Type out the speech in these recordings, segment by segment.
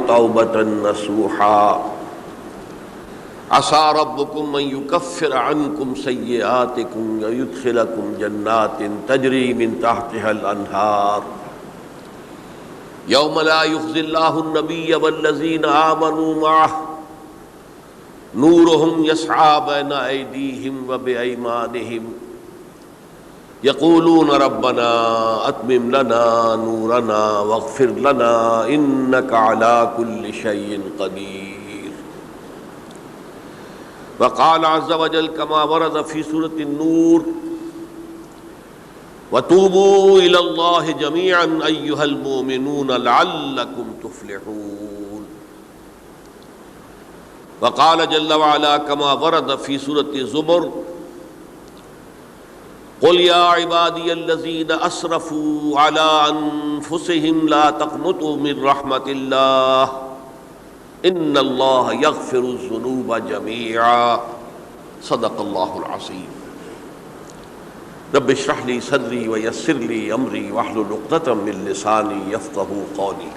توبة نصوحا عسى ربكم أن يكفر عنكم سيئاتكم ويدخلكم جنات تجري من تحتها الأنهار يوم لا يخزي الله النبي والذين آمنوا معه نورهم يسعى بين أيديهم وبأيمانهم يقولون ربنا أتمم لنا نورنا واغفر لنا إنك على كل شيء قدير. وقال عز وجل كما ورد في سورة النور وتوبوا إلى الله جميعا أيها المؤمنون لعلكم تفلحون. وقال جل وعلا كما ورد في سورة الزمر قل يا عبادي الذين أسرفوا على أنفسهم لا تقنطوا من رحمة الله إن الله يغفر الذنوب جميعا صدق الله العظيم. رب اشرح لي صدري ويسر لي أمري واحلل عقدة من لساني يفقهوا قولي.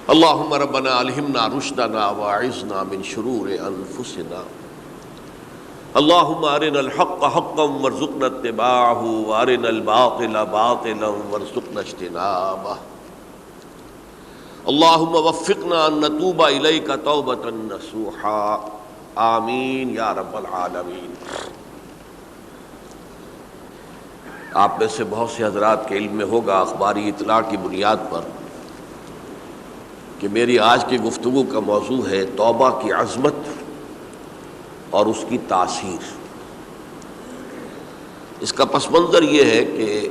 اللهم ربنا ألهمنا رشدنا واعذنا من شرور أنفسنا. اللهم أرنا الحق حقا وارزقنا اتباعه وأرنا الباطل باطلا وارزقنا اجتنابه. اللهم وفقنا أن نتوب إليك توبة نصوحا آمین یا رب العالمین. آپ میں سے بہت سے حضرات کے علم میں ہوگا اخباری اطلاع کی بنیاد پر کہ میری آج کی گفتگو کا موضوع ہے توبہ کی عظمت اور اس کی تاثیر. اس کا پس منظر یہ ہے کہ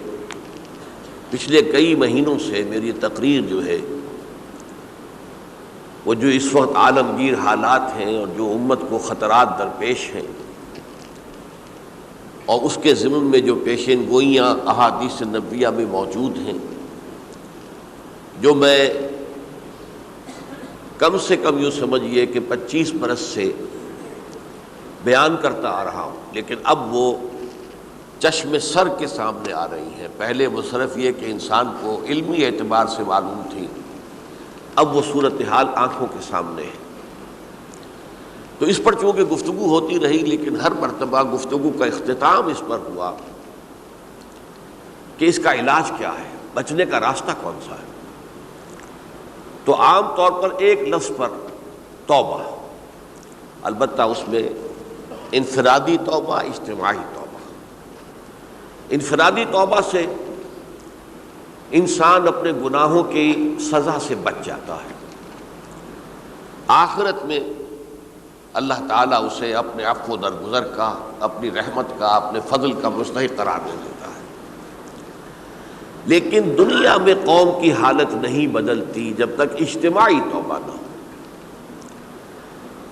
پچھلے کئی مہینوں سے میری تقریر جو ہے وہ جو اس وقت عالمگیر حالات ہیں اور جو امت کو خطرات درپیش ہیں اور اس کے ضمن میں جو پیشین گوئیاں احادیث نبویہ میں موجود ہیں، جو میں کم سے کم یوں سمجھیے کہ 25 برس سے بیان کرتا آ رہا ہوں، لیکن اب وہ چشم سر کے سامنے آ رہی ہیں. پہلے وہ صرف یہ کہ انسان کو علمی اعتبار سے معلوم تھی، اب وہ صورتحال آنکھوں کے سامنے ہے. تو اس پر چونکہ گفتگو ہوتی رہی، لیکن ہر مرتبہ گفتگو کا اختتام اس پر ہوا کہ اس کا علاج کیا ہے، بچنے کا راستہ کون سا ہے. تو عام طور پر ایک لفظ پر توبہ، البتہ اس میں انفرادی توبہ، اجتماعی توبہ. انفرادی توبہ سے انسان اپنے گناہوں کی سزا سے بچ جاتا ہے. آخرت میں اللہ تعالیٰ اسے اپنے عفو و درگزر کا، اپنی رحمت کا، اپنے فضل کا مستحق قرار دے دیتا ہے. لیکن دنیا میں قوم کی حالت نہیں بدلتی جب تک اجتماعی توبہ نہ ہو.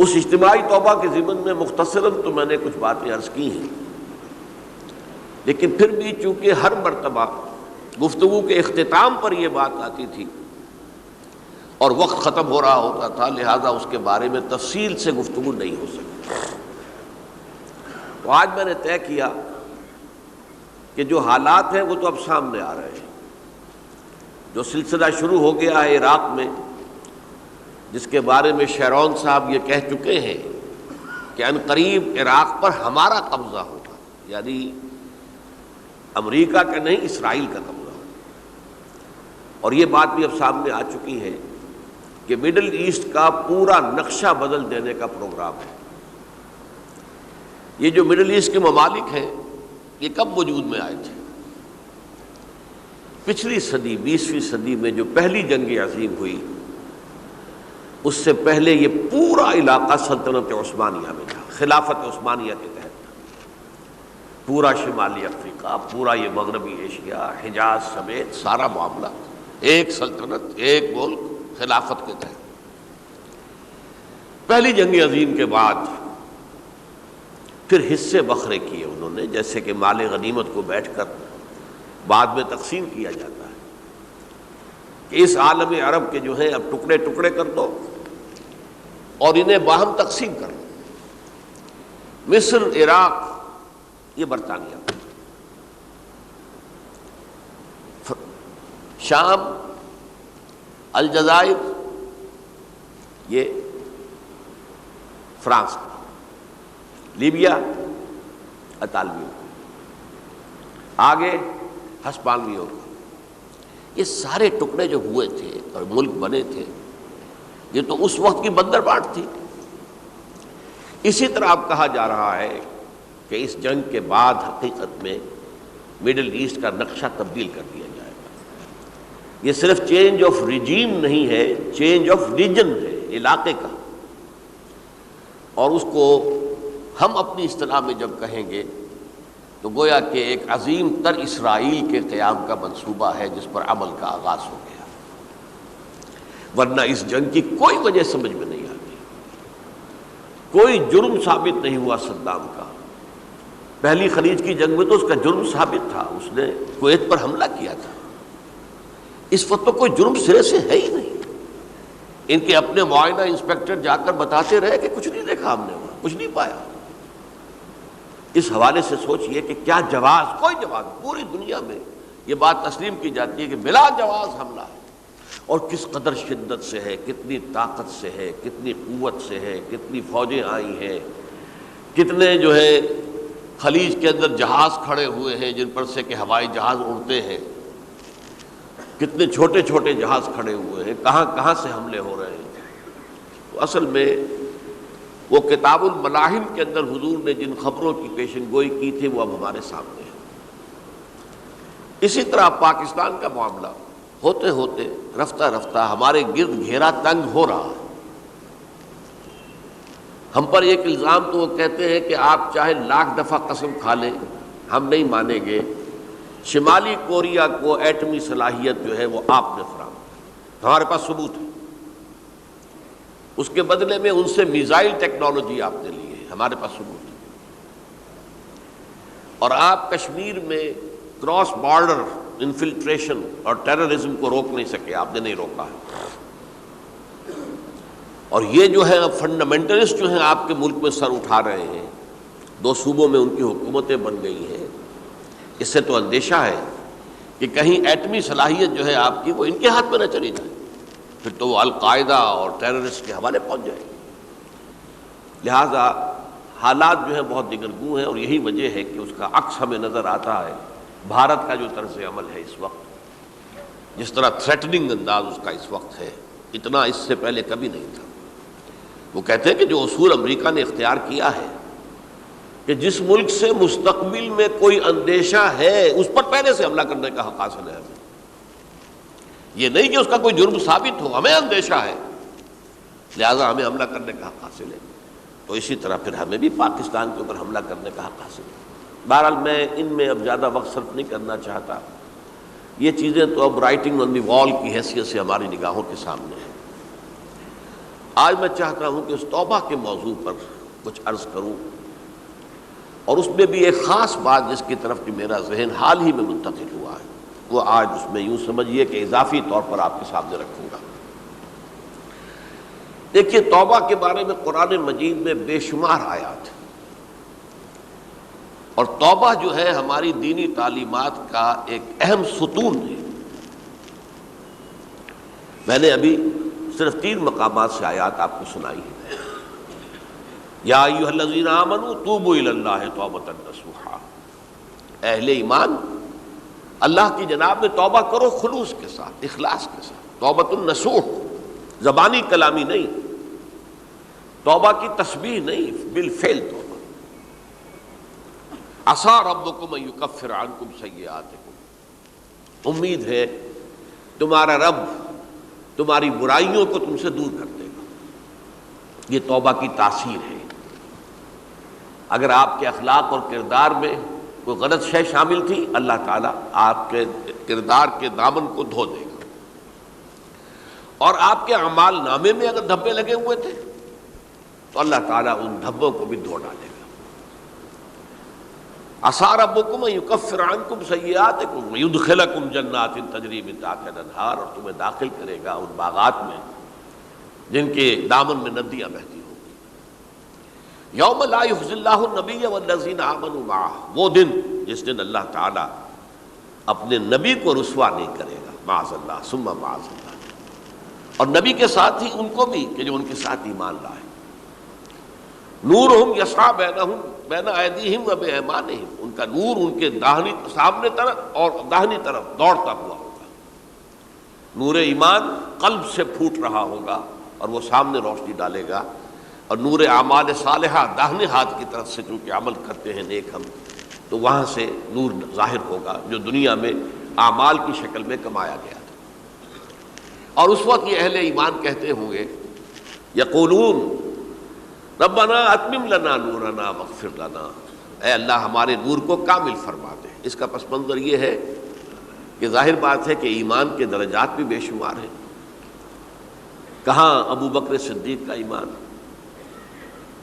اس اجتماعی توبہ کے ضمن میں مختصراً تو میں نے کچھ باتیں عرض کی ہیں، لیکن پھر بھی چونکہ ہر مرتبہ گفتگو کے اختتام پر یہ بات آتی تھی اور وقت ختم ہو رہا ہوتا تھا، لہذا اس کے بارے میں تفصیل سے گفتگو نہیں ہو سکتی. تو آج میں نے طے کیا کہ جو حالات ہیں وہ تو اب سامنے آ رہے ہیں. جو سلسلہ شروع ہو گیا ہے عراق میں، جس کے بارے میں شیرون صاحب یہ کہہ چکے ہیں کہ عنقریب عراق پر ہمارا قبضہ ہوگا، یعنی امریکہ کا نہیں، اسرائیل کا قبضہ ہوگا. اور یہ بات بھی اب سامنے آ چکی ہے کہ مڈل ایسٹ کا پورا نقشہ بدل دینے کا پروگرام ہے. یہ جو مڈل ایسٹ کے ممالک ہیں یہ کب وجود میں آئے تھے؟ پچھلی صدی، 20ویں صدی میں جو پہلی جنگ عظیم ہوئی، اس سے پہلے یہ پورا علاقہ سلطنت عثمانیہ میں تھا، خلافت عثمانیہ کے تحت تھا. پورا شمالی افریقہ، پورا یہ مغربی ایشیا، حجاز سمیت سارا معاملہ ایک سلطنت، ایک ملک، خلافت کے تحت. پہلی جنگ عظیم کے بعد پھر حصے بکھرے کیے انہوں نے، جیسے کہ مال غنیمت کو بیٹھ کر بعد میں تقسیم کیا جاتا ہے کہ اس عالم عرب کے جو ہیں اب ٹکڑے ٹکڑے کر دو اور انہیں باہم تقسیم کر دو. مصر، عراق یہ برطانیہ، شام، الجزائر یہ فرانس کا، لیبیا اطالویوں کا، آگے ہسپانویوں کا۔ یہ سارے ٹکڑے جو ہوئے تھے اور ملک بنے تھے، یہ تو اس وقت کی بندر بانٹ تھی۔ اسی طرح اب کہا جا رہا ہے کہ اس جنگ کے بعد حقیقت میں مڈل ایسٹ کا نقشہ تبدیل کر دیا جائے گا۔ یہ صرف چینج آف ریجیم نہیں ہے، چینج آف ریجن ہے، علاقے کا۔ اور اس کو ہم اپنی اصطلاح میں جب کہیں گے تو گویا کہ ایک عظیم تر اسرائیل کے قیام کا منصوبہ ہے جس پر عمل کا آغاز ہو گیا، ورنہ اس جنگ کی کوئی وجہ سمجھ میں نہیں آتی۔ کوئی جرم ثابت نہیں ہوا صدام کا۔ پہلی خلیج کی جنگ میں تو اس کا جرم ثابت تھا، اس نے کویت پر حملہ کیا تھا۔ اس وقت تو کوئی جرم سرے سے ہے ہی نہیں۔ ان کے اپنے معائنہ انسپیکٹر جا کر بتاتے رہے کہ کچھ نہیں دیکھا ہم نے، وہاں کچھ نہیں پایا۔ اس حوالے سے سوچئے کہ کیا جواز، کوئی جواز پوری دنیا میں یہ بات تسلیم کی جاتی ہے کہ بلا جواز حملہ ہے، اور کس قدر شدت سے ہے، کتنی طاقت سے ہے، کتنی قوت سے ہے، کتنی فوجیں آئی ہیں، کتنے جو ہے خلیج کے اندر جہاز کھڑے ہوئے ہیں جن پر سے کہ ہوائی جہاز اڑتے ہیں، کتنے چھوٹے چھوٹے جہاز کھڑے ہوئے ہیں، کہاں کہاں سے حملے ہو رہے ہیں۔ تو اصل میں وہ کتاب الملاحم کے اندر حضور نے جن خبروں کی پیشن گوئی کی تھی وہ اب ہمارے سامنے ہے۔ اسی طرح پاکستان کا معاملہ ہوتے ہوتے رفتہ رفتہ ہمارے گرد گھیرا تنگ ہو رہا ہے۔ ہم پر ایک الزام تو وہ کہتے ہیں کہ آپ چاہے لاکھ دفعہ قسم کھا لیں ہم نہیں مانیں گے، شمالی کوریا کو ایٹمی صلاحیت جو ہے وہ آپ نے فراہم کی، ہمارے پاس ثبوت ہے۔ اس کے بدلے میں ان سے میزائل ٹیکنالوجی آپ نے لی ہے، ہمارے پاس ثبوت ہے۔ اور آپ کشمیر میں کراس بارڈر انفلٹریشن اور ٹیررزم کو روک نہیں سکے، آپ نے نہیں روکا ہے۔ اور یہ جو ہے فنڈامنٹلسٹ جو ہیں آپ کے ملک میں سر اٹھا رہے ہیں، 2 صوبوں میں ان کی حکومتیں بن گئی ہیں، اس سے تو اندیشہ ہے کہ کہیں ایٹمی صلاحیت جو ہے آپ کی وہ ان کے ہاتھ میں نہ چلی جائے، پھر تو وہ القاعدہ اور ٹیررسٹ کے حوالے پہنچ جائے گی۔ لہٰذا حالات جو ہیں بہت دگرگوں ہیں، اور یہی وجہ ہے کہ اس کا عکس ہمیں نظر آتا ہے بھارت کا جو طرز عمل ہے اس وقت، جس طرح تھریٹننگ انداز اس کا اس وقت ہے، اتنا اس سے پہلے کبھی نہیں تھا۔ وہ کہتے ہیں کہ جو اصول امریکہ نے اختیار کیا ہے کہ جس ملک سے مستقبل میں کوئی اندیشہ ہے اس پر پہلے سے حملہ کرنے کا حق حاصل ہے ہمیں، یہ نہیں کہ اس کا کوئی جرم ثابت ہو، ہمیں اندیشہ ہے لہذا ہمیں حملہ کرنے کا حق حاصل ہے، تو اسی طرح پھر ہمیں بھی پاکستان کے اوپر حملہ کرنے کا حق حاصل ہے۔ بہرحال میں ان میں اب زیادہ وقت صرف نہیں کرنا چاہتا، یہ چیزیں تو اب رائٹنگ آن دی وال کی حیثیت سے ہماری نگاہوں کے سامنے ہیں۔ آج میں چاہتا ہوں کہ اس توبہ کے موضوع پر کچھ عرض کروں، اور اس میں بھی ایک خاص بات جس کی طرف کہ میرا ذہن حال ہی میں منتقل ہوا ہے، وہ آج اس میں یوں سمجھیے کہ اضافی طور پر آپ کے سامنے رکھوں گا۔ دیکھیے، توبہ کے بارے میں قرآن مجید میں بے شمار آیات ہیں، اور توبہ جو ہے ہماری دینی تعلیمات کا ایک اہم ستون ہے۔ میں نے ابھی صرف 3 مقامات سے آیات آپ کو سنائی ہے۔ یا ایھا الذین آمنوا توبوا الی اللہ توبۃ نصوحا، اہل ایمان اللہ کی جناب میں توبہ کرو خلوص کے ساتھ، اخلاص کے ساتھ۔ توبۃ النصوح زبانی کلامی نہیں، توبہ کی تسبیح نہیں، بالفعل توبہ۔ عسیٰ ربکم ان یکفر عنکم سیئاتکم، امید ہے تمہارا رب تمہاری برائیوں کو تم سے دور کر دے گا۔ یہ توبہ کی تاثیر ہے۔ اگر آپ کے اخلاق اور کردار میں کوئی غلط شے شامل تھی، اللہ تعالیٰ آپ کے کردار کے دامن کو دھو دے گا، اور آپ کے اعمال نامے میں اگر دھبے لگے ہوئے تھے تو اللہ تعالیٰ ان دھبوں کو بھی دھو ڈالے گا۔ عسیٰ ربکم ان یکفر عنکم سیئاتکم ویدخلکم جنات تجری من تحتہا الانہار، اور تمہیں داخل کرے گا ان باغات میں جن کے دامن میں ندیاں بہتی ہوں گی۔ یوم لا یخزی اللہ النبی والذین آمنوا معہ، وہ دن جس دن اللہ تعالیٰ اپنے نبی کو رسوا نہیں کرے گا، معاذ اللہ ثم معاذ اللہ، اور نبی کے ساتھ ہی ان کو بھی کہ جو ان کے ساتھ ایمان لائے. نورہم یسعی بین ایدیہم و بایمانہم، ان کا نور ان کے سامنے طرف اور داہنی طرف دوڑتا ہوا ہوگا. نور ایمان قلب سے پھوٹ رہا ہوگا اور وہ سامنے روشنی ڈالے گا، اور نور اعمال صالحہ داہنے ہاتھ کی طرف سے چونکہ عمل کرتے ہیں نیک ہم، تو وہاں سے نور ظاہر ہوگا جو دنیا میں اعمال کی شکل میں کمایا گیا تھا. اور اس وقت یہ اہل ایمان کہتے ہوں گے یقولون ربنا اتمم لنا نورنا واغفر لنا، اے اللہ ہمارے نور کو کامل فرما دے. اس کا پس منظر یہ ہے کہ ظاہر بات ہے کہ ایمان کے درجات بھی بے شمار ہیں. کہاں ابو بکر صدیق کا ایمان،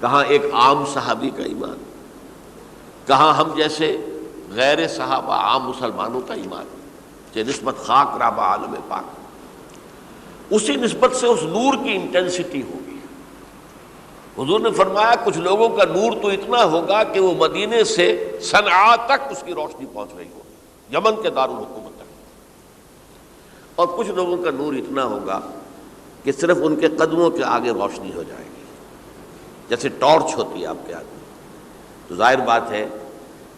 کہاں ایک عام صحابی کا ایمان، کہاں ہم جیسے غیر صحابہ عام مسلمانوں کا ایمان، کہ نسبت خاک رابع عالم پاک، اسی نسبت سے اس نور کی انٹینسٹی ہوگی. حضور نے فرمایا کچھ لوگوں کا نور تو اتنا ہوگا کہ وہ مدینے سے صنعاء تک اس کی روشنی پہنچ رہی ہو، یمن کے دارالحکومت تک. اور کچھ لوگوں کا نور اتنا ہوگا کہ صرف ان کے قدموں کے آگے روشنی ہو جائے گی، جیسے ٹارچ ہوتی ہے آپ کے ہاتھ میں. تو ظاہر بات ہے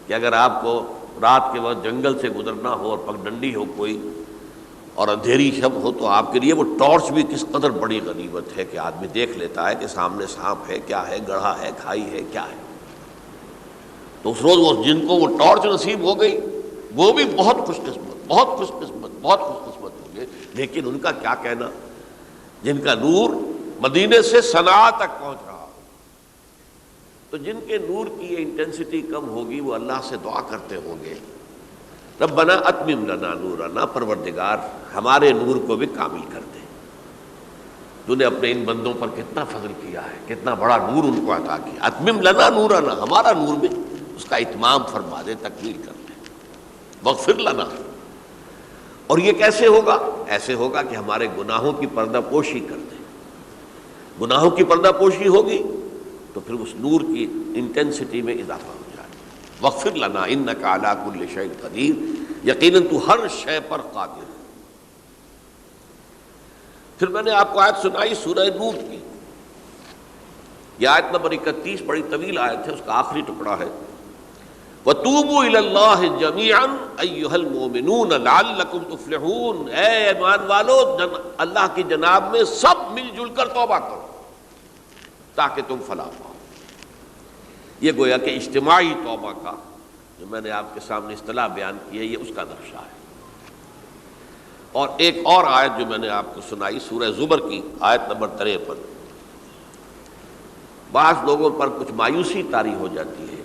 کہ اگر آپ کو رات کے وقت جنگل سے گزرنا ہو اور پگڈنڈی ہو کوئی اور اندھیری شب ہو، تو آپ کے لیے وہ ٹارچ بھی کس قدر بڑی غنیمت ہے کہ آدمی دیکھ لیتا ہے کہ سامنے سانپ ہے، کیا ہے، گڑھا ہے، کھائی ہے، کیا ہے. تو اس روز وہ جن کو وہ ٹارچ نصیب ہو گئی وہ بھی بہت خوش قسمت، بہت خوش قسمت، بہت خوش قسمت ہوں گے. لیکن ان کا کیا کہنا جن کا نور مدینے سے صنعاء تک پہنچ رہا ہو. تو جن کے نور کی یہ انٹینسٹی کم ہوگی وہ اللہ سے دعا کرتے ہوں گے ربنا اتمم لنا نورنا، پروردگار ہمارے نور کو بھی کامل کر دے. تو نے اپنے ان بندوں پر کتنا فضل کیا ہے، کتنا بڑا نور ان کو عطا کیا. اتمم لنا نورنا، ہمارا نور بھی اس کا اتمام فرما دے، تکمیل کر دے. واغفر لنا، اور یہ کیسے ہوگا؟ ایسے ہوگا کہ ہمارے گناہوں کی پردہ پوشی کر دے. گناہوں کی پردہ پوشی ہوگی تو پھر اس نور کی انٹینسٹی میں اضافہ ہو جائے. واغفر لنا انک علی کل شیء قدیر، یقیناً تو ہر شے پر قادر. پھر میں نے آپ کو آیت سنائی سورہ نور کی، یہ آیت نمبر 31 بڑی طویل آیت ہے، اس کا آخری ٹکڑا ہے وَتُوبُوا إِلَى اللَّهِ جَمِيعًا أَيُّهَا الْمُؤْمِنُونَ لَعَلَّكُمْ تُفْلِحُونَ. اے ایمان والو اللہ کی جناب میں سب مل جل کر توبہ کرو تاکہ تم فلاح پاؤ. یہ گویا کہ اجتماعی توبہ کا جو میں نے آپ کے سامنے اصطلاح بیان کی ہے، یہ اس کا نقشہ ہے. اور ایک اور آیت جو میں نے آپ کو سنائی سورہ زمر کی آیت نمبر 53. بعض لوگوں پر کچھ مایوسی طاری ہو جاتی ہے،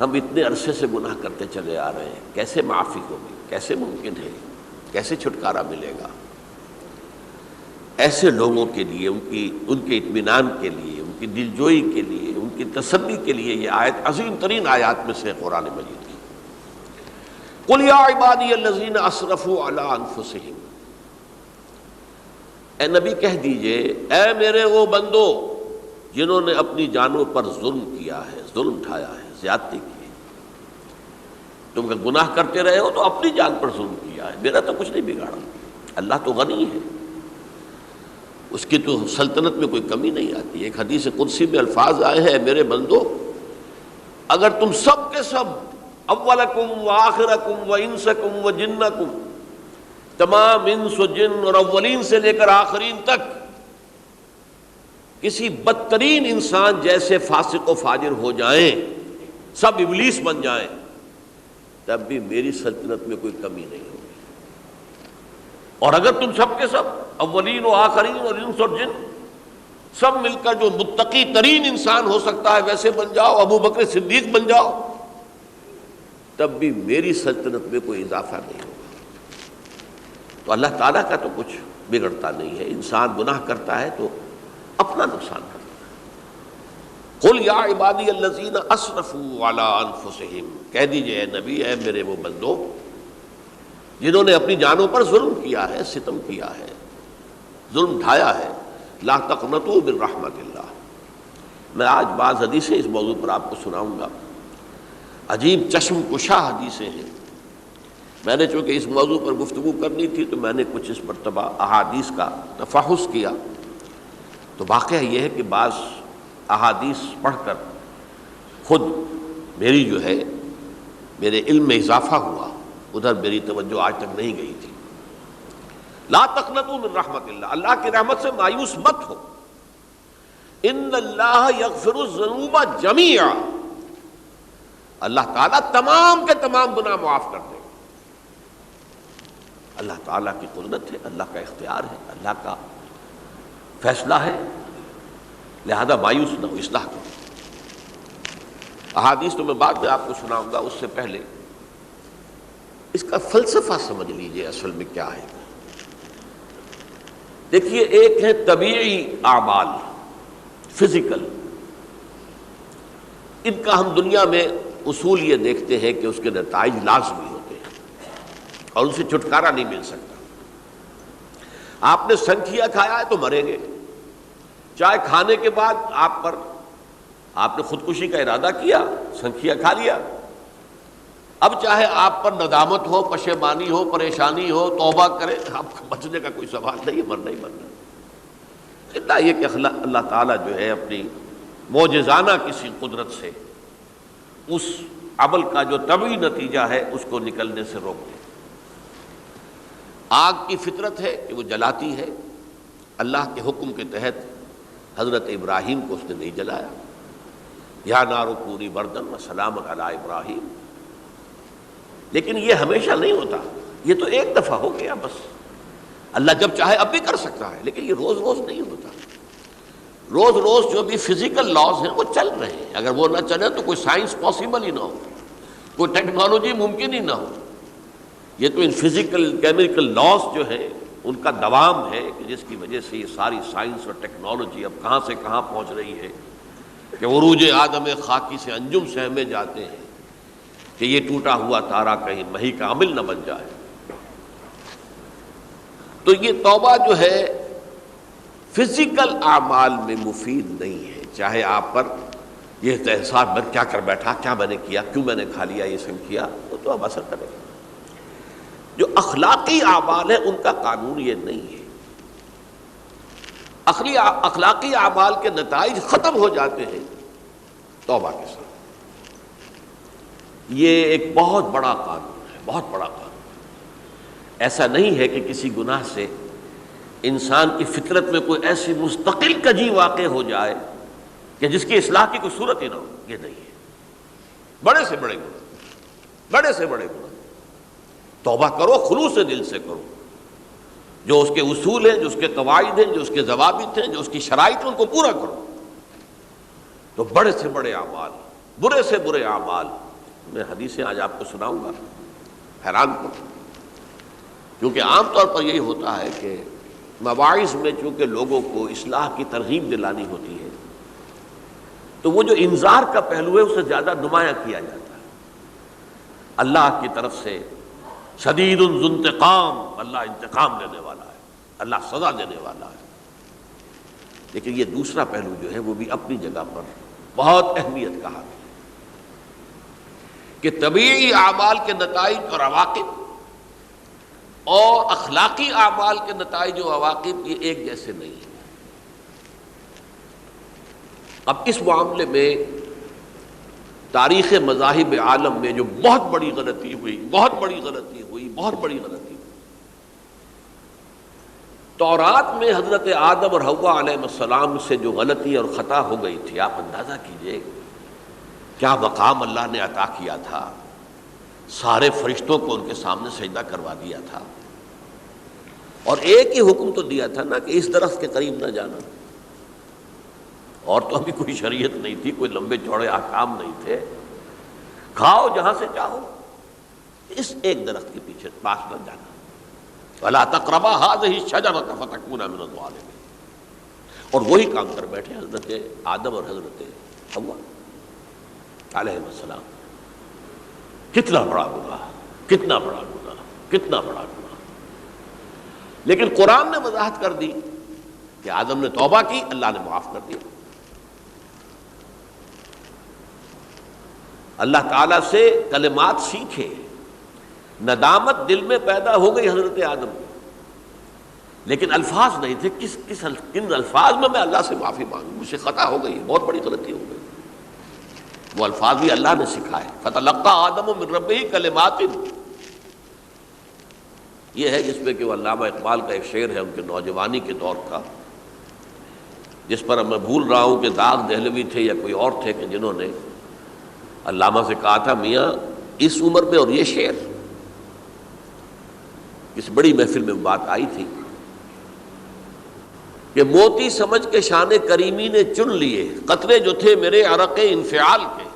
ہم اتنے عرصے سے گناہ کرتے چلے آ رہے ہیں، کیسے معافی ہوگی، کیسے ممکن ہے، کیسے چھٹکارا ملے گا. ایسے لوگوں کے لیے ان کے اطمینان کے لیے، ان کی دلجوئی کے لیے، ان کی تسلی کے لیے یہ آیت عظیم ترین آیات میں سے قرآن مجید کی. قل یا عبادی الذین اسرفوا علی انفسہم، اے نبی کہہ دیجئے اے میرے وہ بندو جنہوں نے اپنی جانوں پر ظلم کیا ہے، ظلم اٹھایا ہے، زیادتی کی ہے. تم اگر گناہ کرتے رہے ہو تو اپنی جان پر ظلم کیا ہے، میرا تو کچھ نہیں بگاڑا. اللہ تو غنی ہے، اس کی تو سلطنت میں کوئی کمی نہیں آتی. ایک حدیث قدسی میں الفاظ آئے ہیں میرے بندو اگر تم سب کے سب اولکم و آخرکم و انسکم و جنکم، تمام انس و جن اور اولین سے لے کر آخرین تک کسی بدترین انسان جیسے فاسق و فاجر ہو جائیں، سب ابلیس بن جائیں، تب بھی میری سلطنت میں کوئی کمی نہیں ہوگی. اور اگر تم سب کے سب اولین و آخرین اور انس اور جن سب مل کر جو متقی ترین انسان ہو سکتا ہے ویسے بن جاؤ، ابو بکر صدیق بن جاؤ، تب بھی میری سلطنت میں کوئی اضافہ نہیں ہوگا. تو اللہ تعالیٰ کا تو کچھ بگڑتا نہیں ہے. انسان گناہ کرتا ہے تو اپنا نقصان کرتا ہے. قل یا عبادی الذین اسرفوا علی انفسہم، کہہ دیجئے اے نبی اے میرے وہ بندو جنہوں نے اپنی جانوں پر ظلم کیا ہے، ستم کیا ہے، ظلم اٹھایا ہے، لا تقنطوا من رحمت اللہ. میں آج بعض حدیثیں اس موضوع پر آپ کو سناؤں گا، عجیب چشم کشا حدیثیں ہیں. میں نے چونکہ اس موضوع پر گفتگو کرنی تھی تو میں نے کچھ اس مرتبہ احادیث کا تفحص کیا، تو واقعہ یہ ہے کہ بعض احادیث پڑھ کر خود میری جو ہے میرے علم میں اضافہ ہوا، ادھر میری توجہ آج تک نہیں گئی تھی۔ لا تقنطوا من رحمت اللہ، اللہ کی رحمت سے مایوس مت ہو۔ ان اللہ یغفر الذنوب جميعا، اللہ تعالیٰ تمام کے تمام گناہ معاف کر دے گا۔ اللہ تعالیٰ کی قدرت ہے، اللہ کا اختیار ہے، اللہ کا فیصلہ ہے، لہذا مایوس نہ ہو، اصلاح کرو۔ احادیث تو میں بعد میں آپ کو سناؤں گا، اس سے پہلے اس کا فلسفہ سمجھ لیجئے اصل میں کیا ہے۔ دیکھیے، ایک ہے طبیعی اعمال، فزیکل، ان کا ہم دنیا میں اصول یہ دیکھتے ہیں کہ اس کے نتائج لازمی ہوتے ہیں اور ان سے چھٹکارا نہیں مل سکتا۔ آپ نے سنکھیا کھایا ہے تو مریں گے، چائے کھانے کے بعد آپ نے خودکشی کا ارادہ کیا، سنکھیا کھا لیا، اب چاہے آپ پر ندامت ہو، پشیمانی ہو، پریشانی ہو، توبہ کرے، آپ کو بچنے کا کوئی سوال نہیں، مرنا ہی مرنا۔ اتنا یہ کہ اللہ تعالیٰ جو ہے اپنی معجزانہ کسی قدرت سے اس عمل کا جو طبعی نتیجہ ہے اس کو نکلنے سے روک دے۔ آگ کی فطرت ہے کہ وہ جلاتی ہے، اللہ کے حکم کے تحت حضرت ابراہیم کو اس نے نہیں جلایا، یا نار کونی بردن و سلام علی ابراہیم۔ لیکن یہ ہمیشہ نہیں ہوتا، یہ تو ایک دفعہ ہو گیا بس۔ اللہ جب چاہے اب بھی کر سکتا ہے، لیکن یہ روز روز نہیں ہوتا۔ روز روز جو بھی فزیکل لاز ہیں وہ چل رہے ہیں، اگر وہ نہ چلے تو کوئی سائنس پاسبل ہی نہ ہو، کوئی ٹیکنالوجی ممکن ہی نہ ہو۔ یہ تو ان فزیکل کیمیکل لاز جو ہیں ان کا دوام ہے کہ جس کی وجہ سے یہ ساری سائنس اور ٹیکنالوجی اب کہاں سے کہاں پہنچ رہی ہے کہ عروج آدم خاکی سے انجم سہمے جاتے ہیں کہ یہ ٹوٹا ہوا تارا کہیں مہی کا عامل نہ بن جائے۔ تو یہ توبہ جو ہے فزیکل اعمال میں مفید نہیں ہے، چاہے آپ پر یہ احساس میں کیا کر بیٹھا، کیا میں نے کیا، کیوں میں نے کھا لیا یہ سنکھیا، وہ تو اب اثر کرے گا۔ جو اخلاقی اعمال ہیں ان کا قانون یہ نہیں ہے۔ اخلاقی اعمال کے نتائج ختم ہو جاتے ہیں توبہ کے ساتھ۔ یہ ایک بہت بڑا قانون ہے، بہت بڑا قانون۔ ایسا نہیں ہے کہ کسی گناہ سے انسان کی فطرت میں کوئی ایسی مستقل کجی واقع ہو جائے کہ جس کی اصلاح کی کوئی صورت ہی نہ ہو، یہ نہیں ہے۔ بڑے سے بڑے گناہ، بڑے سے بڑے گناہ توبہ کرو، خلوص دل سے کرو، جو اس کے اصول ہیں، جو اس کے قواعد ہیں، جو اس کے ضوابط ہیں، جو اس کی شرائط ہیں، ان کو پورا کرو۔ تو بڑے سے بڑے اعمال، برے سے برے اعمال، میں حدیثیں آج آپ کو سناؤں گا، حیران کو، کیونکہ عام طور پر یہی ہوتا ہے کہ مواعظ میں چونکہ لوگوں کو اصلاح کی ترغیب دلانی ہوتی ہے تو وہ جو انذار کا پہلو ہے اسے زیادہ نمایاں کیا جاتا ہے۔ اللہ کی طرف سے شدید ذو انتقام، اللہ انتقام لینے والا ہے، اللہ سزا دینے والا ہے۔ لیکن یہ دوسرا پہلو جو ہے وہ بھی اپنی جگہ پر بہت اہمیت کا حامل ہے کہ طبیعی اعمال کے نتائج اور عواقب اور اخلاقی اعمال کے نتائج و عواقب یہ ایک جیسے نہیں ہیں۔ اب اس معاملے میں تاریخ مذاہب عالم میں جو بہت بڑی غلطی ہوئی، بہت بڑی غلطی ہوئی، بہت بڑی غلطی ہوئی، تورات میں حضرت آدم اور حوا علیہ السلام سے جو غلطی اور خطا ہو گئی تھی، آپ اندازہ کیجئے کیا مقام اللہ نے عطا کیا تھا، سارے فرشتوں کو ان کے سامنے سجدہ کروا دیا تھا، اور ایک ہی حکم تو دیا تھا نا کہ اس درخت کے قریب نہ جانا، اور تو ابھی کوئی شریعت نہیں تھی، کوئی لمبے چوڑے احکام نہیں تھے، کھاؤ جہاں سے چاہو، اس ایک درخت کے پیچھے پاس نہ جانا، وَلَا تَقْرَبَا هَٰذِهِ الشَّجَرَةَ فَتَكُونَا مِنَ الظَّالِمِينَ۔ اور وہی کام کر بیٹھے حضرت آدم اور حضرت حوا علیہ السلام۔ کتنا بڑا گناہ، کتنا بڑا گناہ، کتنا بڑا گناہ۔ لیکن قرآن نے وضاحت کر دی کہ آدم نے توبہ کی، اللہ نے معاف کر دیا۔ اللہ تعالیٰ سے کلمات سیکھے، ندامت دل میں پیدا ہو گئی حضرت آدم کو، لیکن الفاظ نہیں تھے، کن الفاظ میں اللہ سے معافی مانگوں، مجھ سے خطا ہو گئی، بہت بڑی غلطی ہو گئی۔ وہ الفاظ بھی اللہ نے سکھائے، فتلقى آدم من ربہ کلمات، یہ ہے جس پہ کہ وہ علامہ اقبال کا ایک شعر ہے ان کے نوجوانی کے دور کا، جس پر میں بھول رہا ہوں کہ داغ دہلوی تھے یا کوئی اور تھے کہ جنہوں نے علامہ سے کہا تھا میاں اس عمر میں اور یہ شعر، اس بڑی محفل میں بات آئی تھی کہ موتی سمجھ کے شان کریمی نے چن لیے قطرے جو تھے میرے عرق انفعال کے۔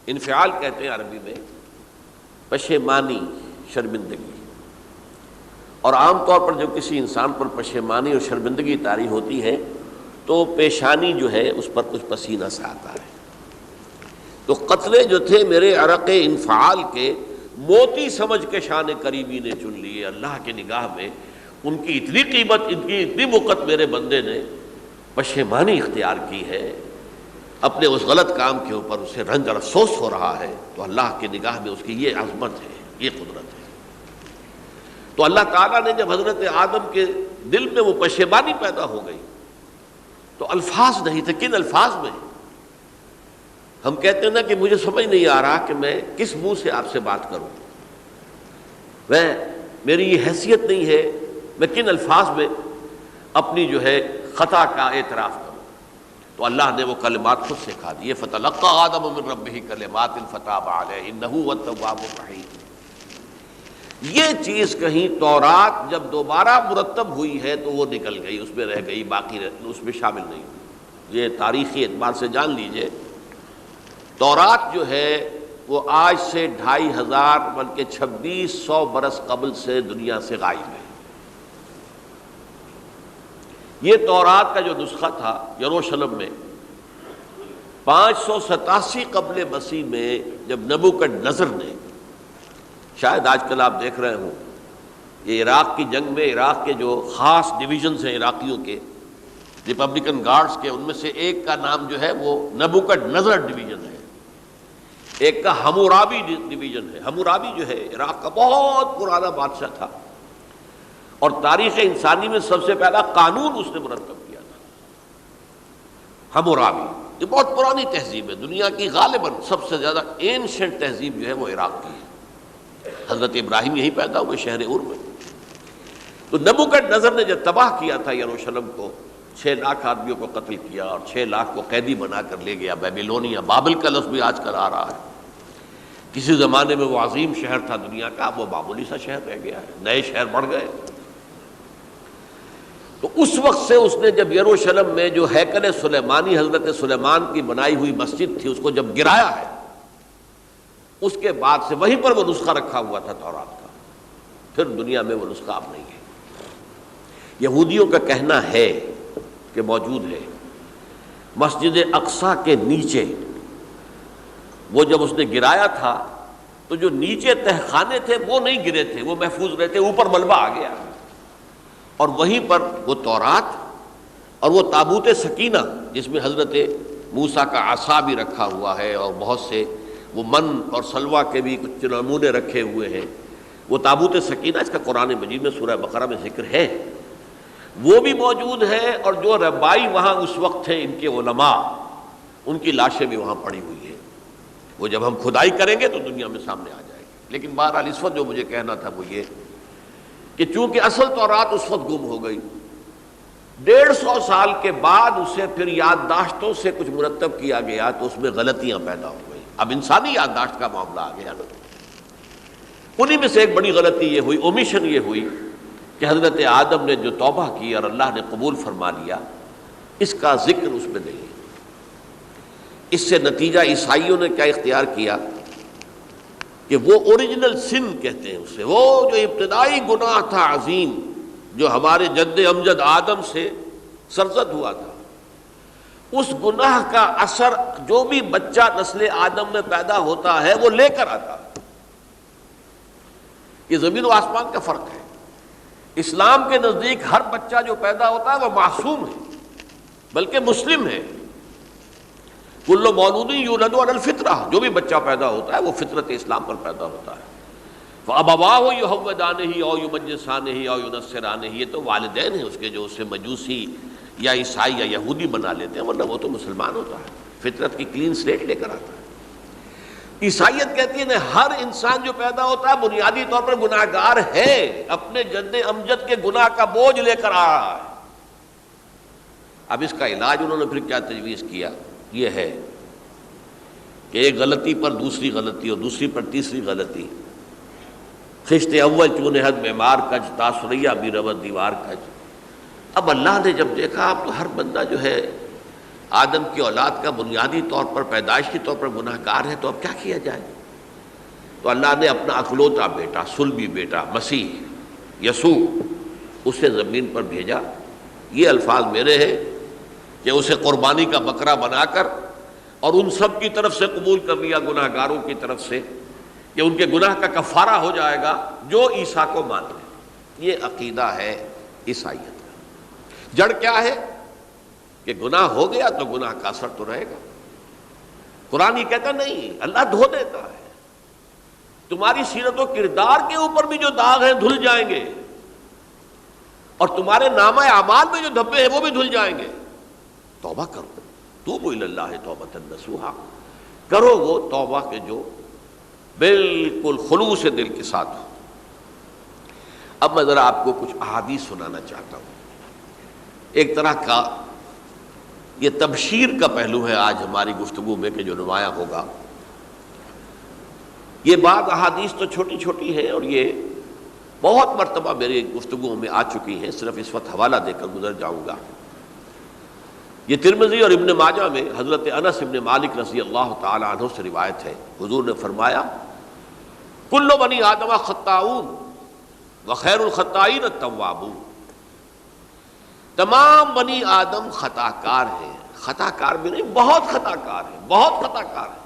انفعال کہتے ہیں عربی میں پشیمانی، شرمندگی، اور عام طور پر جب کسی انسان پر پشیمانی اور شرمندگی طاری ہوتی ہے تو پیشانی جو ہے اس پر کچھ پسینہ سا آتا ہے۔ تو قطرے جو تھے میرے عرق انفعال کے موتی سمجھ کے شان کریمی نے چن لیے، اللہ کی نگاہ میں ان کی اتنی قیمت، ان کی اتنی وقت میرے بندے نے پشیمانی اختیار کی ہے اپنے اس غلط کام کے اوپر، اسے رنج اور افسوس ہو رہا ہے، تو اللہ کی نگاہ میں اس کی یہ عظمت ہے، یہ قدرت ہے۔ تو اللہ تعالیٰ نے جب حضرت آدم کے دل میں وہ پشیمانی پیدا ہو گئی تو الفاظ نہیں تھے، کن الفاظ میں؟ ہم کہتے ہیں نا کہ مجھے سمجھ نہیں آ رہا کہ میں کس منہ سے آپ سے بات کروں، میری یہ حیثیت نہیں ہے، میں کن الفاظ میں اپنی جو ہے خطا کا اعتراف کروں۔ تو اللہ نے وہ کلمات خود سکھا دیے، فتلقى آدم من ربہ کلمات فتاب علیہ انہ هو التواب الرحیم۔ یہ چیز کہیں تورات جب دوبارہ مرتب ہوئی ہے تو وہ نکل گئی، اس میں رہ گئی، باقی اس میں شامل نہیں ہوئی۔ یہ تاریخی اعتبار سے جان لیجئے، تورات جو ہے وہ آج سے 2500 بلکہ 2600 برس قبل سے دنیا سے غائب ہے۔ یہ تورات کا جو نسخہ تھا یروشلم میں 587 قبل مسیح میں جب نبوکدنضر نے، شاید آج کل آپ دیکھ رہے ہوں یہ عراق کی جنگ میں عراق کے جو خاص ڈویژنز ہیں عراقیوں کے، ریپبلکن گارڈز کے، ان میں سے ایک کا نام جو ہے وہ نبوکدنضر ڈویژن ہے، ایک کا حمورابی ڈویژن ہے۔ حمورابی جو ہے عراق کا بہت پرانا بادشاہ تھا اور تاریخ انسانی میں سب سے پہلا قانون اس نے مرتب کیا تھا، حمورابی۔ یہ بہت پرانی تہذیب ہے، دنیا کی غالباً سب سے زیادہ اینشنٹ تہذیب جو ہے وہ عراق کی ہے۔ حضرت ابراہیم یہی پیدا ہوئے شہر عور میں۔ تو نبوکدنضر نے جب تباہ کیا تھا یروشلم کو، 6 لاکھ آدمیوں کو قتل کیا اور 6 لاکھ کو قیدی بنا کر لے گیا بیبیلونیا، بابل کا لفظ بھی آج کل آ رہا ہے۔ کسی زمانے میں وہ عظیم شہر تھا دنیا کا، اب وہ معمولی سا شہر رہ گیا ہے، نئے شہر بڑھ گئے۔ تو اس وقت سے اس نے جب یروشلم میں جو ہیکل سلیمانی حضرت سلیمان کی بنائی ہوئی مسجد تھی اس کو جب گرایا ہے، اس کے بعد سے وہیں پر وہ نسخہ رکھا ہوا تھا تورات کا، پھر دنیا میں وہ نسخہ اب نہیں ہے۔ یہودیوں کا کہنا ہے کہ موجود ہے مسجد اقصیٰ کے نیچے، وہ جب اس نے گرایا تھا تو جو نیچے تہخانے تھے وہ نہیں گرے تھے، وہ محفوظ رہتے، اوپر ملبہ آ گیا، اور وہیں پر وہ تورات اور وہ تابوت سکینہ جس میں حضرت موسیٰ کا عصا بھی رکھا ہوا ہے اور بہت سے وہ من اور سلوہ کے بھی کچھ نمونے رکھے ہوئے ہیں، وہ تابوت سکینہ اس کا قرآن مجید میں سورہ بقرہ میں ذکر ہے، وہ بھی موجود ہے، اور جو ربائی وہاں اس وقت تھے ان کے علماء، ان کی لاشیں بھی وہاں پڑی ہوئی ہیں۔ وہ جب ہم کھدائی کریں گے تو دنیا میں سامنے آ جائے گی۔ لیکن بہرحال اس وقت جو مجھے کہنا تھا وہ یہ کہ چونکہ اصل تورات اس وقت گم ہو گئی، 150 سال کے بعد اسے پھر یادداشتوں سے کچھ مرتب کیا گیا تو اس میں غلطیاں پیدا ہو گئی۔ اب انسانی یادداشت کا معاملہ آ گیا نا، انہی میں سے ایک بڑی غلطی یہ ہوئی، اومیشن یہ ہوئی کہ حضرت آدم نے جو توبہ کی اور اللہ نے قبول فرما لیا، اس کا ذکر اس میں نہیں۔ اس سے نتیجہ عیسائیوں نے کیا اختیار کیا کہ وہ اوریجنل سن کہتے ہیں اسے، وہ جو ابتدائی گناہ تھا عظیم جو ہمارے جد امجد آدم سے سرزد ہوا تھا، اس گناہ کا اثر جو بھی بچہ نسل آدم میں پیدا ہوتا ہے وہ لے کر آتا ہے۔ یہ زمین و آسمان کا فرق ہے۔ اسلام کے نزدیک ہر بچہ جو پیدا ہوتا ہے وہ معصوم ہے، بلکہ مسلم ہے۔ کل مولود یولد علی الفطرہ، جو بھی بچہ پیدا ہوتا ہے وہ فطرت اسلام پر پیدا ہوتا ہے۔ فَأَبَوَاهُ يُهَوِّدَانِهِ أَوْ يُمَجِّسَانِهِ أَوْ يُنَصِّرَانِهِ، یہ تو والدین ہیں اس کے جو اسے مجوسی یا عیسائی یا یہودی بنا لیتے ہیں، ورنہ وہ تو مسلمان ہوتا ہے، فطرت کی کلین سلیٹ لے کر آتا ہے۔ عیسائیت کہتی ہے ہر انسان جو پیدا ہوتا ہے بنیادی طور پر گناہگار ہے، اپنے جد امجد کے گناہ کا بوجھ لے کر آ رہا ہے۔ اب اس کا علاج انہوں نے پھر کیا تجویز کیا، یہ ہے کہ ایک غلطی پر دوسری غلطی اور دوسری پر تیسری غلطی، خشت اول چون حد معمار کج، تاثریہ بھی رود دیوار کج۔ اب اللہ نے جب دیکھا اب تو ہر بندہ جو ہے آدم کی اولاد کا بنیادی طور پر پیدائشی طور پر گناہ گار ہے، تو اب کیا کیا جائے؟ تو اللہ نے اپنا اکلوتا بیٹا، صلبی بیٹا مسیح یسوع اسے زمین پر بھیجا۔ یہ الفاظ میرے ہیں کہ اسے قربانی کا بکرا بنا کر اور ان سب کی طرف سے قبول کر لیا، گناہ گاروں کی طرف سے، کہ ان کے گناہ کا کفارہ ہو جائے گا جو عیسیٰ کو مان لے۔ یہ عقیدہ ہے عیسائیت کا۔ جڑ کیا ہے کہ گناہ ہو گیا تو گناہ کا اثر تو رہے گا۔ قرآن یہ کہتا نہیں، اللہ دھو دیتا ہے، تمہاری سیرت و کردار کے اوپر بھی جو داغ ہیں دھل جائیں گے، اور تمہارے نامہ اعمال میں جو دھبے ہیں وہ بھی دھل جائیں گے۔ توبہ کرو، توبوا الی اللہ توبۃ نصوحا، کرو وہ توبہ کے جو بالکل خلوص دل کے ساتھ ہو۔ اب میں ذرا آپ کو کچھ احادیث سنانا چاہتا ہوں۔ ایک طرح کا یہ تبشیر کا پہلو ہے آج ہماری گفتگو میں کہ جو نمایاں ہوگا۔ یہ بعض احادیث تو چھوٹی چھوٹی ہیں اور یہ بہت مرتبہ میری گفتگو میں آ چکی ہیں، صرف اس وقت حوالہ دے کر گزر جاؤں گا۔ یہ ترمذی اور ابن ماجہ میں حضرت انس ابن مالک رضی اللہ تعالی عنہ سے روایت ہے، حضور نے فرمایا کل بنی آدم خطاؤون وخیر الخطائین التوابون، تمام بنی آدم خطا کار ہیں، خطا کار بھی نہیں، بہت خطا کار ہیں، بہت خطا کار ہیں،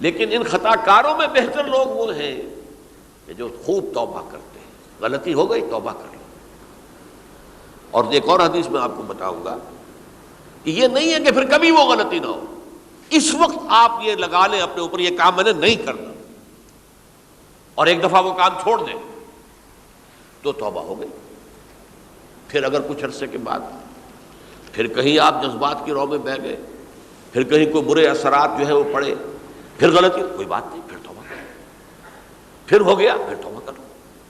لیکن ان خطا کاروں میں بہتر لوگ وہ ہیں کہ جو خوب توبہ کرتے ہیں، غلطی ہو گئی توبہ کر لو۔ اور ایک اور حدیث میں آپ کو بتاؤں گا کہ یہ نہیں ہے کہ پھر کبھی وہ غلطی نہ ہو، اس وقت آپ یہ لگا لیں اپنے اوپر یہ کام میں نے نہیں کرنا، اور ایک دفعہ وہ کام چھوڑ دیں تو توبہ ہو گئی۔ پھر اگر کچھ عرصے کے بعد پھر کہیں آپ جذبات کی رو میں بہہ گئے، پھر کہیں کوئی برے اثرات جو ہے وہ پڑے، پھر غلطی، کوئی بات نہیں، پھر توبہ کرو، پھر ہو گیا پھر توبہ کرو۔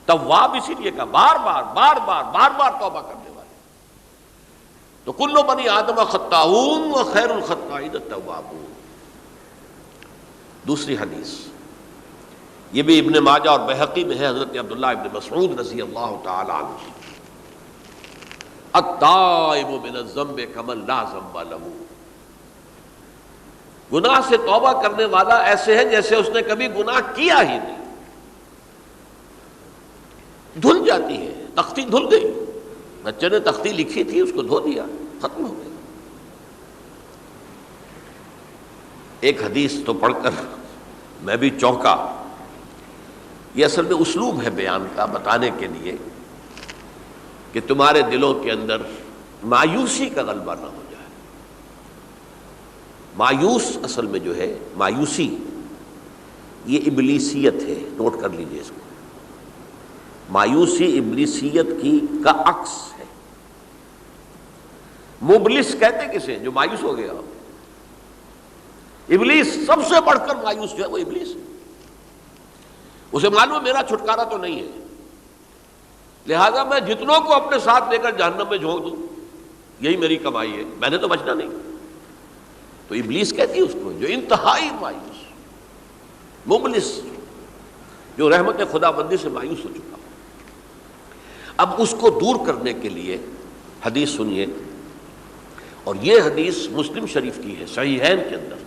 تواب اسی لیے کہا بار بار بار بار بار بار توبہ کرنے والے۔ تو کل بنی آدم خطاؤون وخیر الخطائین التوابون۔ دوسری حدیث یہ بھی ابن ماجہ اور بہقی میں ہے، حضرت عبداللہ ابن مسعود رضی اللہ تعالی عنہ، التائب من الذنب کمن لا ذنب لہ، گناہ سے توبہ کرنے والا ایسے ہے جیسے اس نے کبھی گناہ کیا ہی نہیں۔ دھل جاتی ہے، تختی دھل گئی، بچے نے تختی لکھی تھی اس کو دھو دیا، ختم ہو گئی۔ ایک حدیث تو پڑھ کر میں بھی چونکا، یہ اصل میں اسلوب ہے بیان کا، بتانے کے لیے کہ تمہارے دلوں کے اندر مایوسی کا غلبہ نہ ہو جائے۔ مایوس اصل میں جو ہے مایوسی یہ ابلیسیت ہے، نوٹ کر لیجئے اس کو۔ مایوسی ابلیسیت کی کا عکس ہے۔ مبلس کہتے کسے جو مایوس ہو گیا؟ ابلیس سب سے بڑھ کر مایوس جو ہے وہ ابلیس ہے۔ اسے معلوم ہے میرا چھٹکارا تو نہیں ہے، لہذا میں جتنوں کو اپنے ساتھ لے کر جہنم میں جھونک دوں یہی میری کمائی ہے، میں نے تو بچنا نہیں۔ تو ابلیس کہتی ہے اس کو جو انتہائی مایوس، مبلس، جو رحمت خدا بندی سے مایوس ہو چکا۔ اب اس کو دور کرنے کے لیے حدیث سنیے، اور یہ حدیث مسلم شریف کی ہے، صحیحین کے اندر،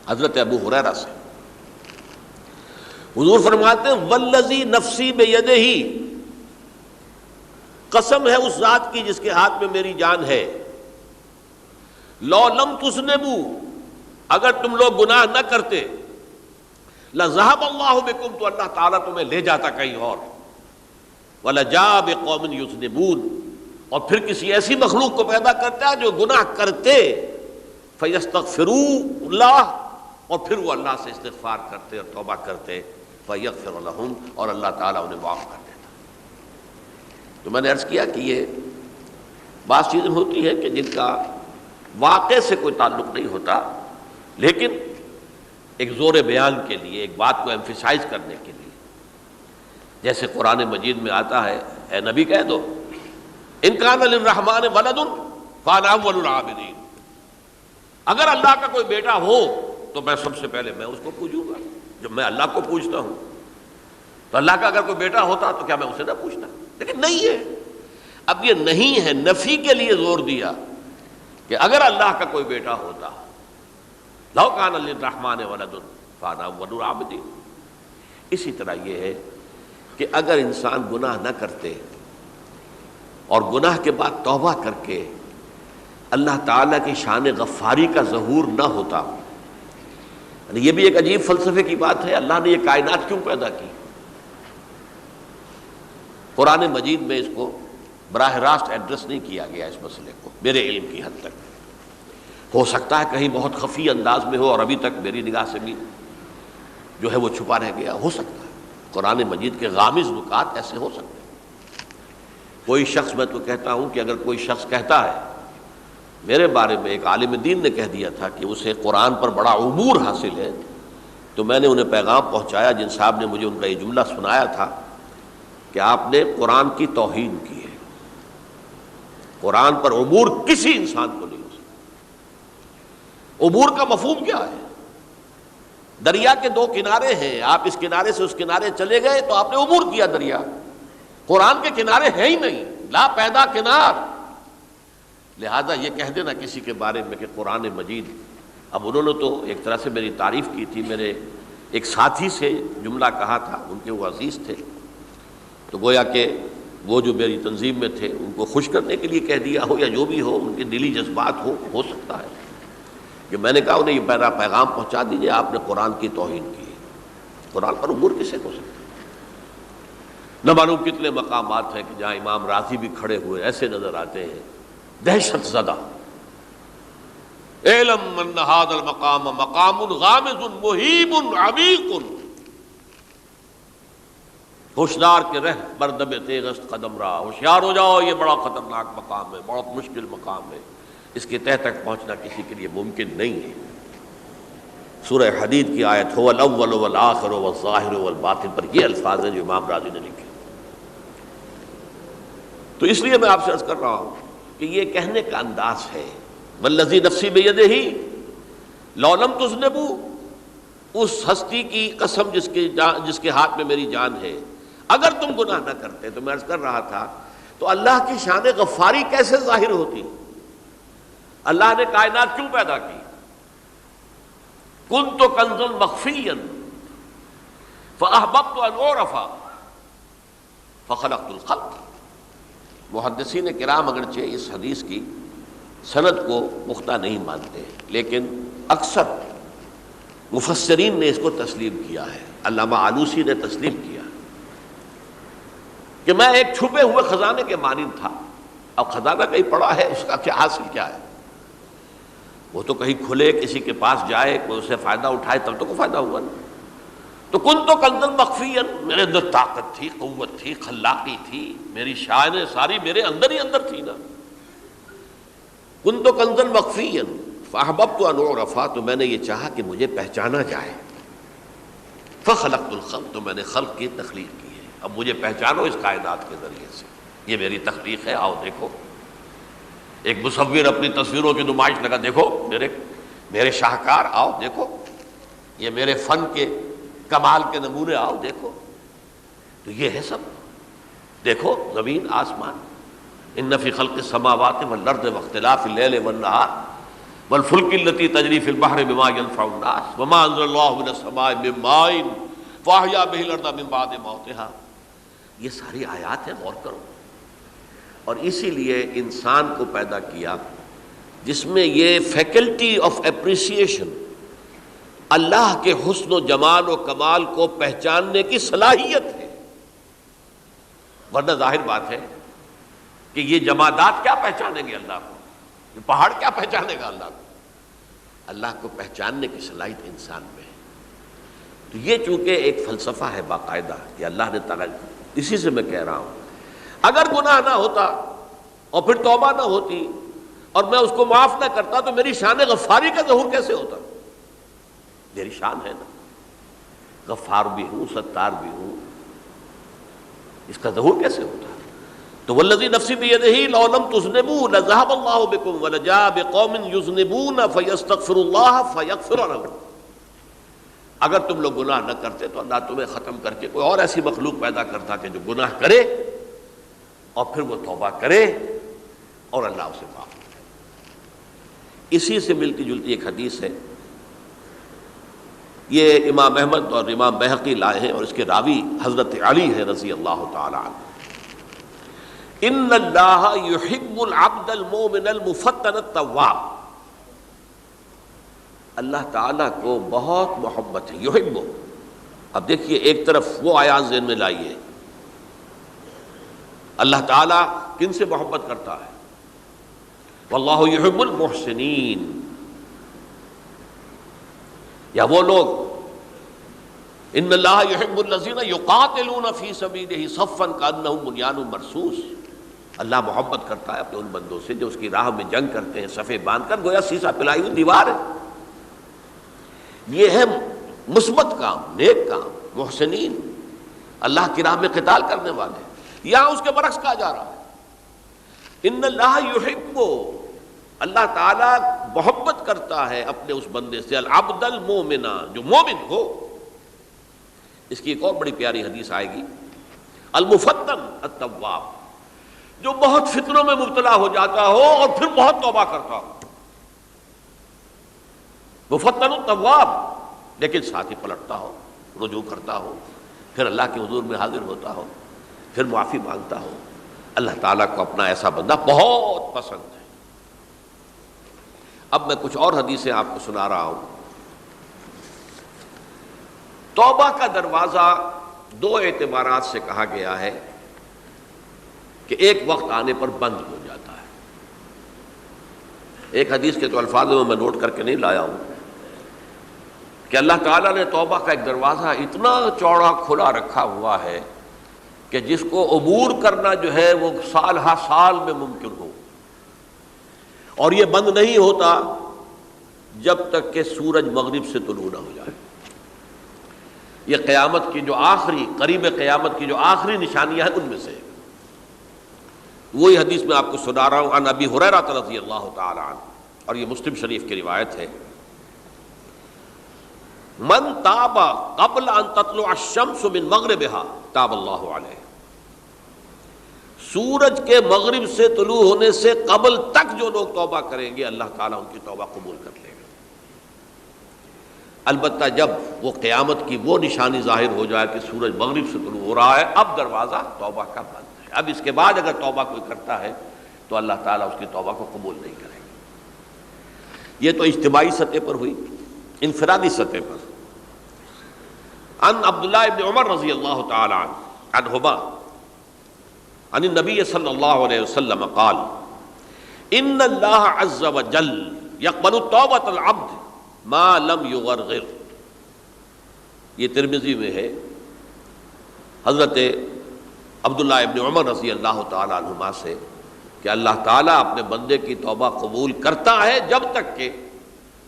حضرت ابو ہریرہ سے۔ حضور فرماتے ہیں والذی نفسی بیدہ، قسم ہے اس ذات کی جس کے ہاتھ میں میری جان ہے، لو لم تذنبوا، اگر تم لوگ گناہ نہ کرتے، لذهب اللہ بکم، تو اللہ تعالیٰ تمہیں لے جاتا کہیں اور، وَلَجَاءَ بِقَوْمٍ يُذْنِبُونَ، اور پھر کسی ایسی مخلوق کو پیدا کرتا ہے جو گناہ کرتے، فَيَسْتَغْفِرُوا اللَّهَ، اور پھر وہ اللہ سے استغفار کرتے اور توبہ کرتے فَيَغْفِرُ لَهُمْ، اور اللہ تعالیٰ انہیں معاف کر دیتا۔ تو میں نے عرض کیا کہ یہ بعض چیزیں ہوتی ہیں کہ جن کا واقع سے کوئی تعلق نہیں ہوتا، لیکن ایک زور بیان کے لیے، ایک بات کو ایمفیسائز کرنے کے لیے، جیسے قرآن مجید میں آتا ہے، اے نبی کہہ دو ان کان للرحمن ولد فانا اول العابدین، اگر اللہ کا کوئی بیٹا ہو تو میں سب سے پہلے میں اس کو پوجوں گا۔ جب میں اللہ کو پوجتا ہوں تو اللہ کا اگر کوئی بیٹا ہوتا تو کیا میں اسے نہ پوچھتا؟ لیکن نہیں ہے۔ اب یہ نہیں ہے، نفی کے لیے زور دیا کہ اگر اللہ کا کوئی بیٹا ہوتا، لو کان للرحمن ولد فانا اول العابدین۔ اسی طرح یہ ہے کہ اگر انسان گناہ نہ کرتے اور گناہ کے بعد توبہ کر کے اللہ تعالیٰ کی شان غفاری کا ظہور نہ ہوتا، یعنی یہ بھی ایک عجیب فلسفے کی بات ہے، اللہ نے یہ کائنات کیوں پیدا کی؟ قرآن مجید میں اس کو براہ راست ایڈریس نہیں کیا گیا اس مسئلے کو، میرے علم کی حد تک۔ ہو سکتا ہے کہیں بہت خفی انداز میں ہو اور ابھی تک میری نگاہ سے بھی جو ہے وہ چھپا رہ گیا، ہو سکتا ہے قرآن مجید کے غامض نکات ایسے ہو سکتے ہیں۔ کوئی شخص، میں تو کہتا ہوں کہ اگر کوئی شخص کہتا ہے، میرے بارے میں ایک عالم دین نے کہہ دیا تھا کہ اسے قرآن پر بڑا عبور حاصل ہے، تو میں نے انہیں پیغام پہنچایا، جن صاحب نے مجھے ان کا یہ جملہ سنایا تھا کہ آپ نے قرآن کی توہین کی ہے، قرآن پر عبور کسی انسان کو نہیں ہو سکتا۔ عبور کا مفہوم کیا ہے؟ دریا کے دو کنارے ہیں، آپ اس کنارے سے اس کنارے چلے گئے تو آپ نے عبور کیا دریا۔ قرآن کے کنارے ہیں ہی نہیں، لا پیدا کنار۔ لہذا یہ کہہ دینا کسی کے بارے میں کہ قرآن مجید، اب انہوں نے تو ایک طرح سے میری تعریف کی تھی، میرے ایک ساتھی سے جملہ کہا تھا، ان کے وہ عزیز تھے، تو گویا کہ وہ جو میری تنظیم میں تھے ان کو خوش کرنے کے لیے کہہ دیا ہو یا جو بھی ہو، ان کے دلی جذبات ہو سکتا ہے کہ میں نے کہا انہیں یہ میرا پیغام پہنچا دیجیے، آپ نے قرآن کی توہین کی ہے۔ قرآن پر عبور کسے ہو سکتا ہے؟ نہ معلوم کتنے مقامات ہیں کہ جہاں امام راضی بھی کھڑے ہوئے ایسے نظر آتے ہیں، دہشت زدہ، اعلم ان ھذا المقام مقام غامض مہیب عمیق، ہوشیار کے رہ بردم تیغست قدم را، ہوشیار ہو جاؤ، یہ بڑا خطرناک مقام ہے، بہت مشکل مقام ہے، اس کے تہ تک پہنچنا کسی کے لیے ممکن نہیں ہے۔ سورہ حدید کی آیت هو الاول والآخر والظاہر والباطن پر یہ الفاظ ہیں جو امام راضی نے لکھے۔ تو اس لیے میں آپ سے عرض کر رہا ہوں کہ یہ کہنے کا انداز ہے، والذی نفسی بیدہ لو لم تذنبوا، اس ہستی کی قسم جس کے ہاتھ میں میری جان ہے، اگر تم گناہ نہ کرتے، تو میں عرض کر رہا تھا تو اللہ کی شان غفاری کیسے ظاہر ہوتی؟ اللہ نے کائنات کیوں پیدا کی؟ کنت کنزا مخفیا فاحببت ان اعرف فخلقت الخلق۔ محدثین کرام اگرچہ اس حدیث کی سند کو پختہ نہیں مانتے، لیکن اکثر مفسرین نے اس کو تسلیم کیا ہے۔ علامہ آلوسی نے تسلیم کیا کہ میں ایک چھپے ہوئے خزانے کے مانند تھا۔ اب خزانہ کہیں پڑا ہے، اس کا کیا حاصل کیا ہے؟ وہ تو کہیں کھلے، کسی کے پاس جائے، کوئی اسے فائدہ اٹھائے تب تو کوئی فائدہ ہوا نا۔ تو کن تو کنزا مخفیا، میرے اندر طاقت تھی، قوت تھی، خلاقی تھی، میری شانیں ساری میرے اندر ہی اندر تھی نا۔ کن تو کنزا مخفیا فاحببت ان اعرف، تو میں نے یہ چاہا کہ مجھے پہچانا جائے۔ فخلقت الخلق، تو میں نے خلق کی تخلیق کی ہے، اب مجھے پہچانو اس کائنات کے ذریعے سے، یہ میری تخلیق ہے، آؤ دیکھو۔ ایک مصور اپنی تصویروں کی نمائش لگا، دیکھو میرے شاہکار، آؤ دیکھو، یہ میرے فن کے کمال کے نمونے، آؤ دیکھو۔ تو یہ ہے سب، دیکھو زمین آسمان، ان فی خلق السماوات والارض واختلاف اللیل والنہار والفلک التی تجری فی البحر بما ینفع الناس وما انزل اللہ من السماء من ماء فاحیا بہ الارض من بعد موتہا۔ یہ ساری آیات ہیں، غور کرو۔ اور اسی لیے انسان کو پیدا کیا جس میں یہ فیکلٹی آف اپریسیشن، اللہ کے حسن و جمال و کمال کو پہچاننے کی صلاحیت ہے۔ ورنہ ظاہر بات ہے کہ یہ جمادات کیا پہچانیں گے اللہ کو؟ یہ پہاڑ کیا پہچانے گا اللہ کو؟ اللہ کو پہچاننے کی صلاحیت انسان میں ہے۔ تو یہ چونکہ ایک فلسفہ ہے باقاعدہ کہ اللہ نے تعالیٰ، اسی سے میں کہہ رہا ہوں اگر گناہ نہ ہوتا اور پھر توبہ نہ ہوتی اور میں اس کو معاف نہ کرتا تو میری شان غفاری کا ظہور کیسے ہوتا؟ میری شان ہے نا، غفار بھی ہوں، ستار بھی ہوں، اس کا ظہور کیسے ہوتا؟ تو والذی نفسی بیدہ لو لم تذنبوا لذهب اللہ بکم ولجاء بقوم یذنبون فیستغفروا اللہ فیغفر لهم۔ اگر تم لوگ گناہ نہ کرتے تو اللہ تمہیں ختم کر کے کوئی اور ایسی مخلوق پیدا کرتا کہ جو گناہ کرے اور پھر وہ توبہ کرے اور اللہ اسے معاف کرے۔ اسی سے ملتی جلتی ایک حدیث ہے، یہ امام احمد اور امام بہقی لائے ہیں اور اس کے راوی حضرت علی ہے رضی اللہ تعالی عنہ۔ ان اللہ یحب العبد المؤمن المفتن التواب، اللہ تعالیٰ کو بہت محبت ہے، یحب۔ اب دیکھیے ایک طرف وہ آیات ذہن میں لائیے، اللہ تعالیٰ کن سے محبت کرتا ہے؟ واللہ یحب المحسنین، یا وہ لوگ ان اللہ یحب الذین یقاتلون فی سبیلہ صفا کانہم بنیان مرصوص، اللہ محبت کرتا ہے اپنے ان بندوں سے جو اس کی راہ میں جنگ کرتے ہیں صفے باندھ کر، گویا سیسا پلائی ہوئی دیوار ہے۔ یہ ہے مثبت کام، نیک کام، محسنین، اللہ کی راہ میں قتال کرنے والے۔ یہاں اس کے برعکس کہا جا رہا ہے ان اللہ یحب، اللہ تعالیٰ محبت کرتا ہے اپنے اس بندے سے، العبد المومن، جو مومن ہو۔ اس کی ایک اور بڑی پیاری حدیث آئے گی، المفتن التواب، جو بہت فتنوں میں مبتلا ہو جاتا ہو اور پھر بہت توبہ کرتا ہو، مفتن التواب، لیکن ساتھ ہی پلٹتا ہو، رجوع کرتا ہو، پھر اللہ کے حضور میں حاضر ہوتا ہو، پھر معافی مانگتا ہو۔ اللہ تعالیٰ کو اپنا ایسا بندہ بہت پسند ہے۔ اب میں کچھ اور حدیثیں آپ کو سنا رہا ہوں۔ توبہ کا دروازہ دو اعتبارات سے کہا گیا ہے کہ ایک وقت آنے پر بند ہو جاتا ہے۔ ایک حدیث کے تو الفاظ میں نوٹ کر کے نہیں لایا ہوں کہ اللہ تعالیٰ نے توبہ کا ایک دروازہ اتنا چوڑا کھلا رکھا ہوا ہے کہ جس کو عبور کرنا جو ہے وہ سال ہا سال میں ممکن ہو، اور یہ بند نہیں ہوتا جب تک کہ سورج مغرب سے طلوع نہ ہو جائے۔ یہ قیامت کی جو آخری، قریب قیامت کی جو آخری نشانیاں ہیں ان میں سے وہی حدیث میں آپ کو سنا رہا ہوں، عن ابی ہریرہ رضی اللہ تعالی عنہ، اور یہ مسلم شریف کی روایت ہے، من تاب قبل ان تطلع الشمس من مغربها تاب اللہ علیہ، سورج کے مغرب سے طلوع ہونے سے قبل تک جو لوگ توبہ کریں گے اللہ تعالیٰ ان کی توبہ قبول کر لے گا۔ البتہ جب وہ قیامت کی وہ نشانی ظاہر ہو جائے کہ سورج مغرب سے طلوع ہو رہا ہے، اب دروازہ توبہ کا بند ہے۔ اب اس کے بعد اگر توبہ کوئی کرتا ہے تو اللہ تعالیٰ اس کی توبہ کو قبول نہیں کرے گا۔ یہ تو اجتماعی سطح پر ہوئی، انفرادی سطح پر۔ عن عبداللہ ابن عمر رضی اللہ تعالی عنہما عن النبی صلی اللہ علیہ وسلم قال ان اللہ عز وجل یقبل توبۃ العبد ما لم یغرغر۔ یہ ترمذی میں ہے، حضرت عبداللہ ابن عمر رضی اللہ تعالی عنہما سے، کہ اللہ تعالیٰ اپنے بندے کی توبہ قبول کرتا ہے جب تک کہ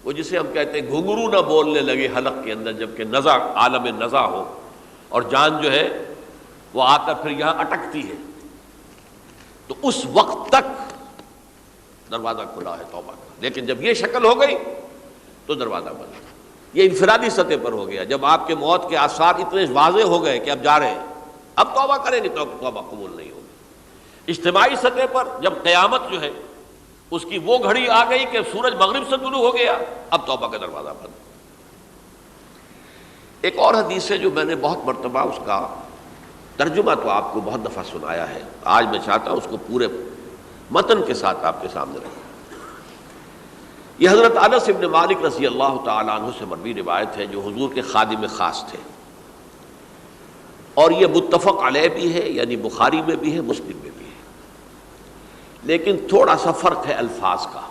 وہ جسے ہم کہتے ہیں گھنگرو نہ بولنے لگے حلق کے اندر، جبکہ نزع، عالم نزع ہو اور جان جو ہے وہ آ کر پھر یہاں اٹکتی ہے، تو اس وقت تک دروازہ کھلا ہے توبہ کا۔ لیکن جب یہ شکل ہو گئی تو دروازہ بند۔ یہ انفرادی سطح پر ہو گیا، جب آپ کے موت کے آثار اتنے واضح ہو گئے کہ اب جا رہے ہیں، اب توبہ کریں گے تو توبہ قبول نہیں ہوگی۔ اجتماعی سطح پر جب قیامت جو ہے اس کی وہ گھڑی آ گئی کہ سورج مغرب سے طلوع ہو گیا، اب توبہ کا دروازہ بند۔ ایک اور حدیث ہے جو میں نے بہت مرتبہ اس کا ترجمہ تو آپ کو بہت دفعہ سنایا ہے، آج میں چاہتا ہوں اس کو پورے متن کے ساتھ آپ کے سامنے رکھوں۔ یہ حضرت انس بن مالک رضی اللہ تعالیٰ عنہ سے مروی روایت ہے، جو حضور کے خادم خاص تھے، اور یہ متفق علیہ بھی ہے، یعنی بخاری میں بھی ہے، مسلم میں بھی ہے، لیکن تھوڑا سا فرق ہے الفاظ کا۔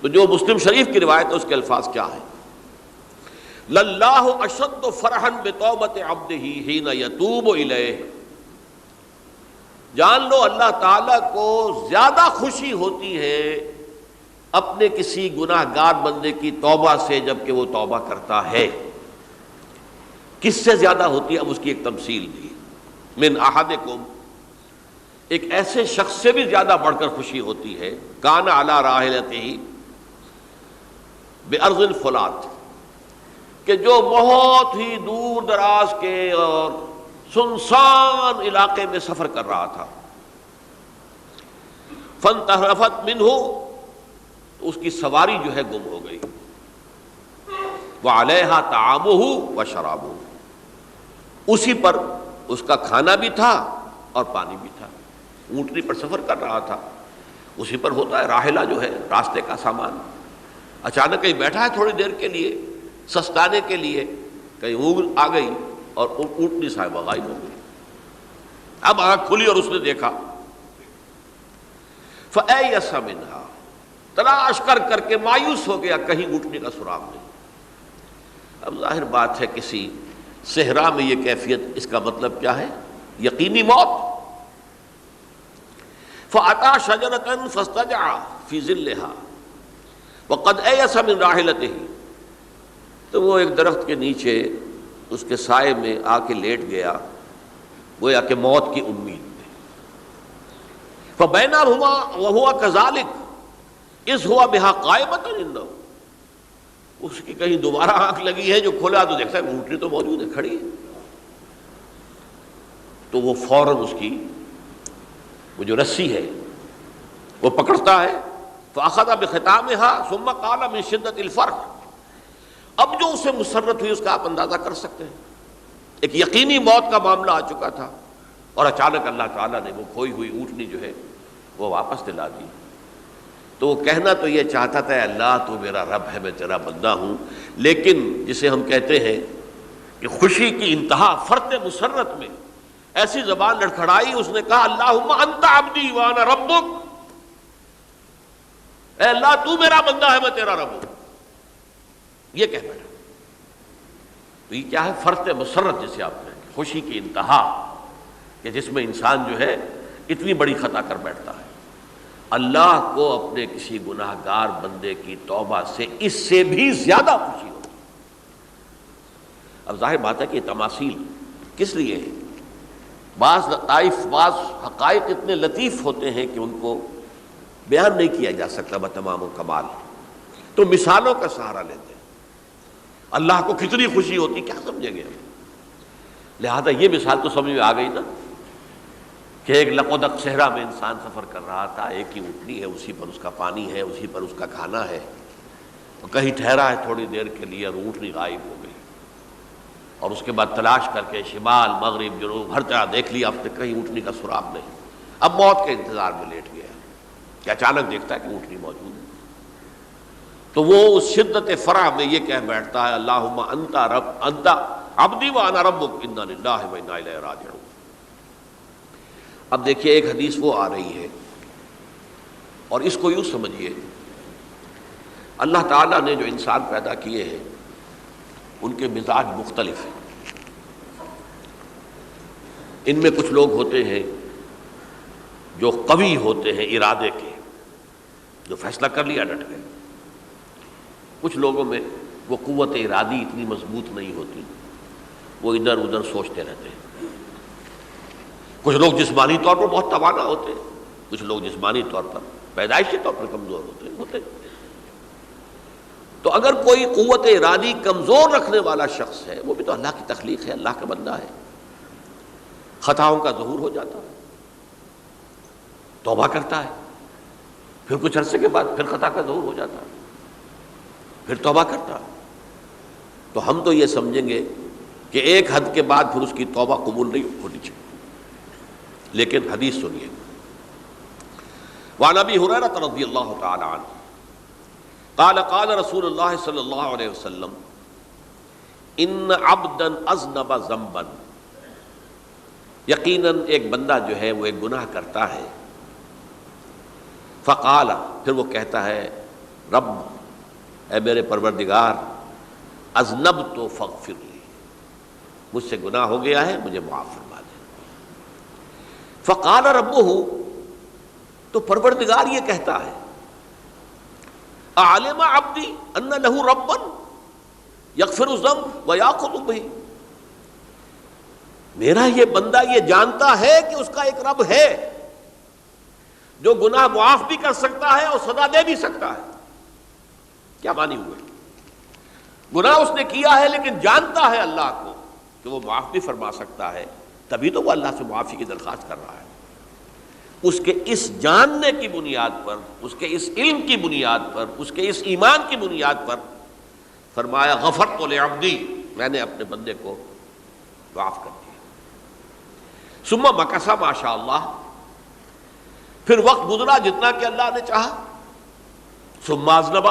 تو جو مسلم شریف کی روایت ہے اس کے الفاظ کیا ہے؟ للہ اشد فرحا بتوبۃ عبدہ حین یتوب الیہ، جان لو اللہ تعالیٰ کو زیادہ خوشی ہوتی ہے اپنے کسی گناہ گار بندے کی توبہ سے جب کہ وہ توبہ کرتا ہے۔ کس سے زیادہ ہوتی ہے؟ اب اس کی ایک تمثیل دی، من احدکم، ایک ایسے شخص سے بھی زیادہ بڑھ کر خوشی ہوتی ہے، کان علی راحلتہ بارض الفلات، کہ جو بہت ہی دور دراز کے اور سنسان علاقے میں سفر کر رہا تھا، فانتحرفت منہ، اس کی سواری جو ہے گم ہو گئی، وعلیہا طعامہ وشرابہ، اسی پر اس کا کھانا بھی تھا اور پانی بھی تھا، اونٹنی پر سفر کر رہا تھا، اسی پر ہوتا ہے راحلہ جو ہے راستے کا سامان، اچانک کہیں بیٹھا ہے تھوڑی دیر کے لیے سستانے کے لیے، کہیں اونگ آ گئی اور اونٹنی صاحبہ غائب ہو گئی۔ اب آنکھ کھلی اور اس نے دیکھا، فَأَيَّسَ مِنْهَا، تلاش کر کر کے مایوس ہو گیا، کہیں اونٹنی کا سراغ نہیں۔ اب ظاہر بات ہے کسی صحرا میں یہ کیفیت، اس کا مطلب کیا ہے؟ یقینی موت۔ فَأَتَى شَجَرَةً فَاسْتَجَعَ فِي ظِلِّهَا وَقَدْ أَيَسَ مِنْ رَاحِلَتِهِ، تو وہ ایک درخت کے نیچے اس کے سائے میں آ کے لیٹ گیا، گویا کہ موت کی امید میں۔ فَبَيْنَهُمَا وَهُوَ كَذَلِكَ إِذْ هُوَ بِهَا قَائِمَةٌ عِندَهُ، اس کی کہیں دوبارہ آنکھ لگی ہے، جو کھولا تو دیکھتا ہے اونٹنی تو موجود ہے، کھڑی ہے، تو وہ فوراً اس کی وہ جو رسی ہے وہ پکڑتا ہے، فَأَخَذَ بِخِتَامِهَا ثُمَّ قَالَ مِن شِدَّةِ الْفَرْحِ، اب جو اسے مسرت ہوئی اس کا آپ اندازہ کر سکتے ہیں، ایک یقینی موت کا معاملہ آ چکا تھا، اور اچانک اللہ تعالیٰ نے وہ کھوئی ہوئی اونٹنی جو ہے وہ واپس دلا دی۔ تو وہ کہنا تو یہ چاہتا تھا، اللہ تو میرا رب ہے، میں تیرا بندہ ہوں، لیکن جسے ہم کہتے ہیں کہ خوشی کی انتہا فرط مسرت میں ایسی زبان لڑکھڑائی، اس نے کہا اللہم انت عبدی وانا ربک، اے اللہ تو میرا بندہ ہے، میں تیرا رب ہوں، یہ کہہ بیٹھا۔ تو یہ کیا ہے؟ فرط مسرت جسے آپ کہیں، خوشی کی انتہا، کہ جس میں انسان جو ہے اتنی بڑی خطا کر بیٹھتا ہے۔ اللہ کو اپنے کسی گناہ گار بندے کی توبہ سے اس سے بھی زیادہ خوشی ہوتی۔ اب ظاہر بات ہے کہ یہ تماثیل کس لیے ہے؟ بعض لطائف، بعض حقائق اتنے لطیف ہوتے ہیں کہ ان کو بیان نہیں کیا جا سکتا بتمام و کمال، تو مثالوں کا سہارا لیتے ہیں۔ اللہ کو کتنی خوشی ہوتی کیا سمجھیں گے؟ لہذا یہ مثال تو سمجھ میں آ گئی نا، کہ ایک لقودق صحرا میں انسان سفر کر رہا تھا، ایک ہی اونٹنی ہے، اسی پر اس کا پانی ہے، اسی پر اس کا کھانا ہے، اور کہیں ٹھہرا ہے تھوڑی دیر کے لیے اور اونٹنی غائب ہو گئی، اور اس کے بعد تلاش کر کے شمال مغرب جنوب ہر طرح دیکھ لیا، اب تک کہیں اونٹنی کا سراغ نہیں۔ اب موت کے انتظار میں لیٹ گیا کہ اچانک دیکھتا ہے کہ اونٹنی موجود ہے، تو وہ اس شدت فرح میں یہ کہہ بیٹھتا ہے اللہم انت عبدی وانا ربک انا للہ و انا الیہ راجعون۔ اب دیکھیے ایک حدیث وہ آ رہی ہے، اور اس کو یوں سمجھیے، اللہ تعالیٰ نے جو انسان پیدا کیے ہیں ان کے مزاج مختلف ہیں۔ ان میں کچھ لوگ ہوتے ہیں جو قوی ہوتے ہیں ارادے کے، جو فیصلہ کر لیا ڈٹ گئے۔ کچھ لوگوں میں وہ قوت ارادی اتنی مضبوط نہیں ہوتی، وہ ادھر ادھر سوچتے رہتے ہیں۔ کچھ لوگ جسمانی طور پر بہت توانا ہوتے ہیں، کچھ لوگ جسمانی طور پر پیدائشی طور پر کمزور ہوتے ہیں۔ تو اگر کوئی قوت ارادی کمزور رکھنے والا شخص ہے، وہ بھی تو اللہ کی تخلیق ہے، اللہ کا بندہ ہے، خطاؤں کا ظہور ہو جاتا ہے، توبہ کرتا ہے، پھر کچھ عرصے کے بعد پھر خطا کا ظہور ہو جاتا ہے، پھر توبہ کرتا ہے، تو ہم تو یہ سمجھیں گے کہ ایک حد کے بعد پھر اس کی توبہ قبول نہیں ہونی چاہیے۔ لیکن حدیث سنیے، وعن ابی ہریرہ رضی اللہ تعالی عنہ قال قال رسول اللہ صلی اللہ علیہ وسلم ان عبدا اذنب ذنبا، یقیناً ایک بندہ جو ہے وہ ایک گناہ کرتا ہے، فقال، پھر وہ کہتا ہے رب اے میرے پروردگار اذنبت فاغفر لی، مجھ سے گناہ ہو گیا ہے، مجھے معاف فرما دے۔ فقال ربہ، تو پروردگار یہ کہتا ہے اعلم عبدی ان لہ ربا یغفر الذنب ویأخذ بہ، میرا یہ بندہ یہ جانتا ہے کہ اس کا ایک رب ہے جو گناہ معاف بھی کر سکتا ہے اور سزا دے بھی سکتا ہے۔ کیا معنی ہوئے؟ گناہ اس نے کیا ہے لیکن جانتا ہے اللہ کو کہ وہ معاف بھی فرما سکتا ہے، تبھی تو وہ اللہ سے معافی کی درخواست کر رہا ہے۔ اس کے اس جاننے کی بنیاد پر، اس کے اس علم کی بنیاد پر، اس کے اس ایمان کی بنیاد پر فرمایا غفرت لعبدی، میں نے اپنے بندے کو معاف کر دیا۔ ثم مکث ما شاء اللہ، پھر وقت گزرا جتنا کہ اللہ نے چاہا۔ ثم اذنب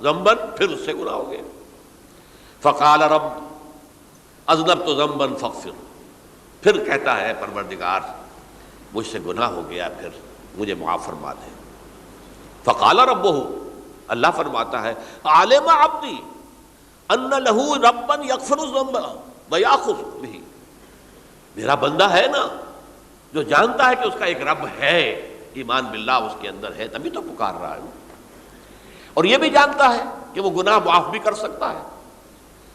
ذنبا، پھر اس سے گناہ ہو گئے۔ فقال رب اذنبت ذنبا فاغفر، پھر کہتا ہے پروردگار مجھ سے گناہ ہو گیا، پھر مجھے معاف فرما دے۔ فقال ربہ، اللہ فرماتا ہے علم عبدی ان لہ ربا یغفر الذنب ویأخذ بہ، میرا بندہ ہے نا جو جانتا ہے کہ اس کا ایک رب ہے، ایمان باللہ اس کے اندر ہے، تبھی تو پکار رہا ہے، اور یہ بھی جانتا ہے کہ وہ گناہ معاف بھی کر سکتا ہے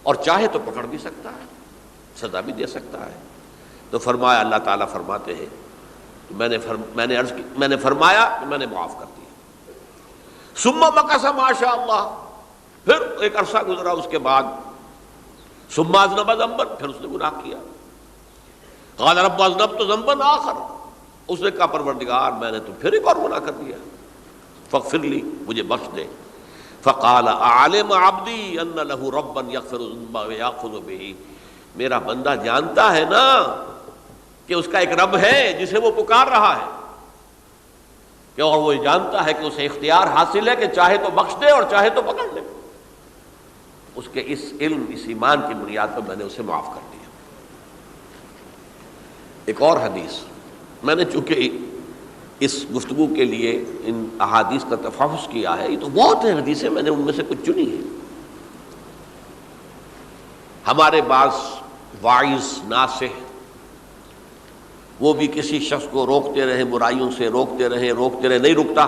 اور چاہے تو پکڑ بھی سکتا ہے، سزا بھی دے سکتا ہے۔ تو فرمایا، اللہ تعالیٰ فرماتے ہیں میں نے فرمایا کہ میں نے معاف کر دیا۔ ثم مکث ما شاء اللہ، پھر ایک عرصہ گزرا اس کے بعد۔ ثم اذنب ذنبا، پھر اس نے گناہ کیا۔ قال رب اذنبت ذنبا آخر، اس نے کہا پروردگار میں نے تو پھر ایک اور گناہ کر دیا، فاغفر لی، مجھے بخش دے۔ فقال اعلم عبدی ان لہ ربا یغفر الذنب ویأخذ بہ، میرا بندہ جانتا ہے نا کہ اس کا ایک رب ہے جسے وہ پکار رہا ہے، کہ اور وہ جانتا ہے کہ اسے اختیار حاصل ہے کہ چاہے تو بخش دے اور چاہے تو پکڑ لے۔ اس کے اس علم، اس ایمان کی بنیاد پر میں نے اسے معاف کر دیا۔ ایک اور حدیث، میں نے چونکہ اس گفتگو کے لیے ان احادیث کا تفحص کیا ہے، یہ تو بہت ہیں حدیثیں، میں نے ان میں سے کچھ چنی ہیں۔ ہمارے بعض واعظ ناصح وہ بھی کسی شخص کو روکتے رہے، برائیوں سے روکتے رہے، نہیں رکتا،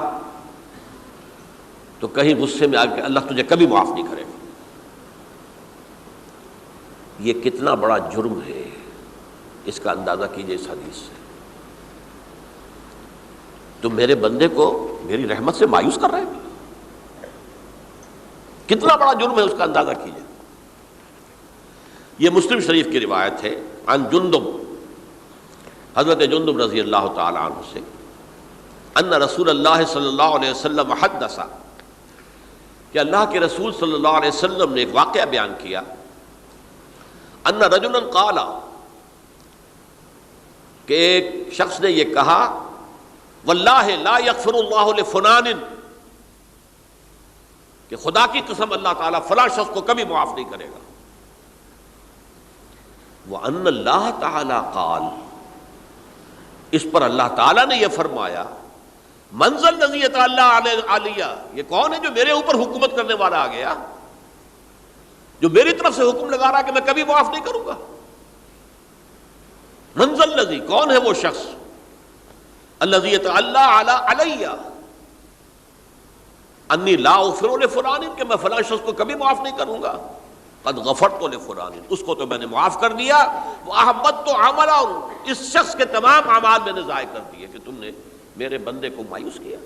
تو کہیں غصے میں آ کے اللہ تجھے کبھی معاف نہیں کرے گا۔ یہ کتنا بڑا جرم ہے، اس کا اندازہ کیجئے اس حدیث سے۔ تو میرے بندے کو میری رحمت سے مایوس کر رہے ہیں، کتنا بڑا جرم ہے، اس کا اندازہ کیجئے۔ یہ مسلم شریف کی روایت ہے، عن جندب، حضرت جندب رضی اللہ تعالی عنہ سے، ان رسول اللہ صلی اللہ علیہ وسلم حدث، کہ اللہ کے رسول صلی اللہ علیہ وسلم نے ایک واقعہ بیان کیا، ان رجلا قال، کہ ایک شخص نے یہ کہا، واللہ لا یغفر اللہ لفلان، کہ خدا کی قسم اللہ تعالیٰ فلاں شخص کو کبھی معاف نہیں کرے گا۔ وَأَنَّ اللَّهَ تَعَالَى قَالَ، اس پر اللہ تعالیٰ نے یہ فرمایا، مَنْ ذَا الَّذِي يَتَعَلَّىٰ عَلَيَّ، یہ کون ہے جو میرے اوپر حکومت کرنے والا آ گیا، جو میری طرف سے حکم لگا رہا کہ میں کبھی معاف نہیں کروں گا۔ مَنْ ذَا الَّذِي، کون ہے وہ شخص، الَّذِي يَتَعَلَّىٰ عَلَيَّ أَنِّي لَا أَغْفِرُ لِفُلَانٍ، کہ میں فلاں شخص کو کبھی معاف نہیں کروں گا۔ قد غفرت لفلان، اس کو تو میں نے معاف کر دیا۔ وَأَحْبَطْتُ عَمَلَهُ، اس شخص کے تمام اعمال میں نے ضائع کر دیے کہ تم نے میرے بندے کو مایوس کیا۔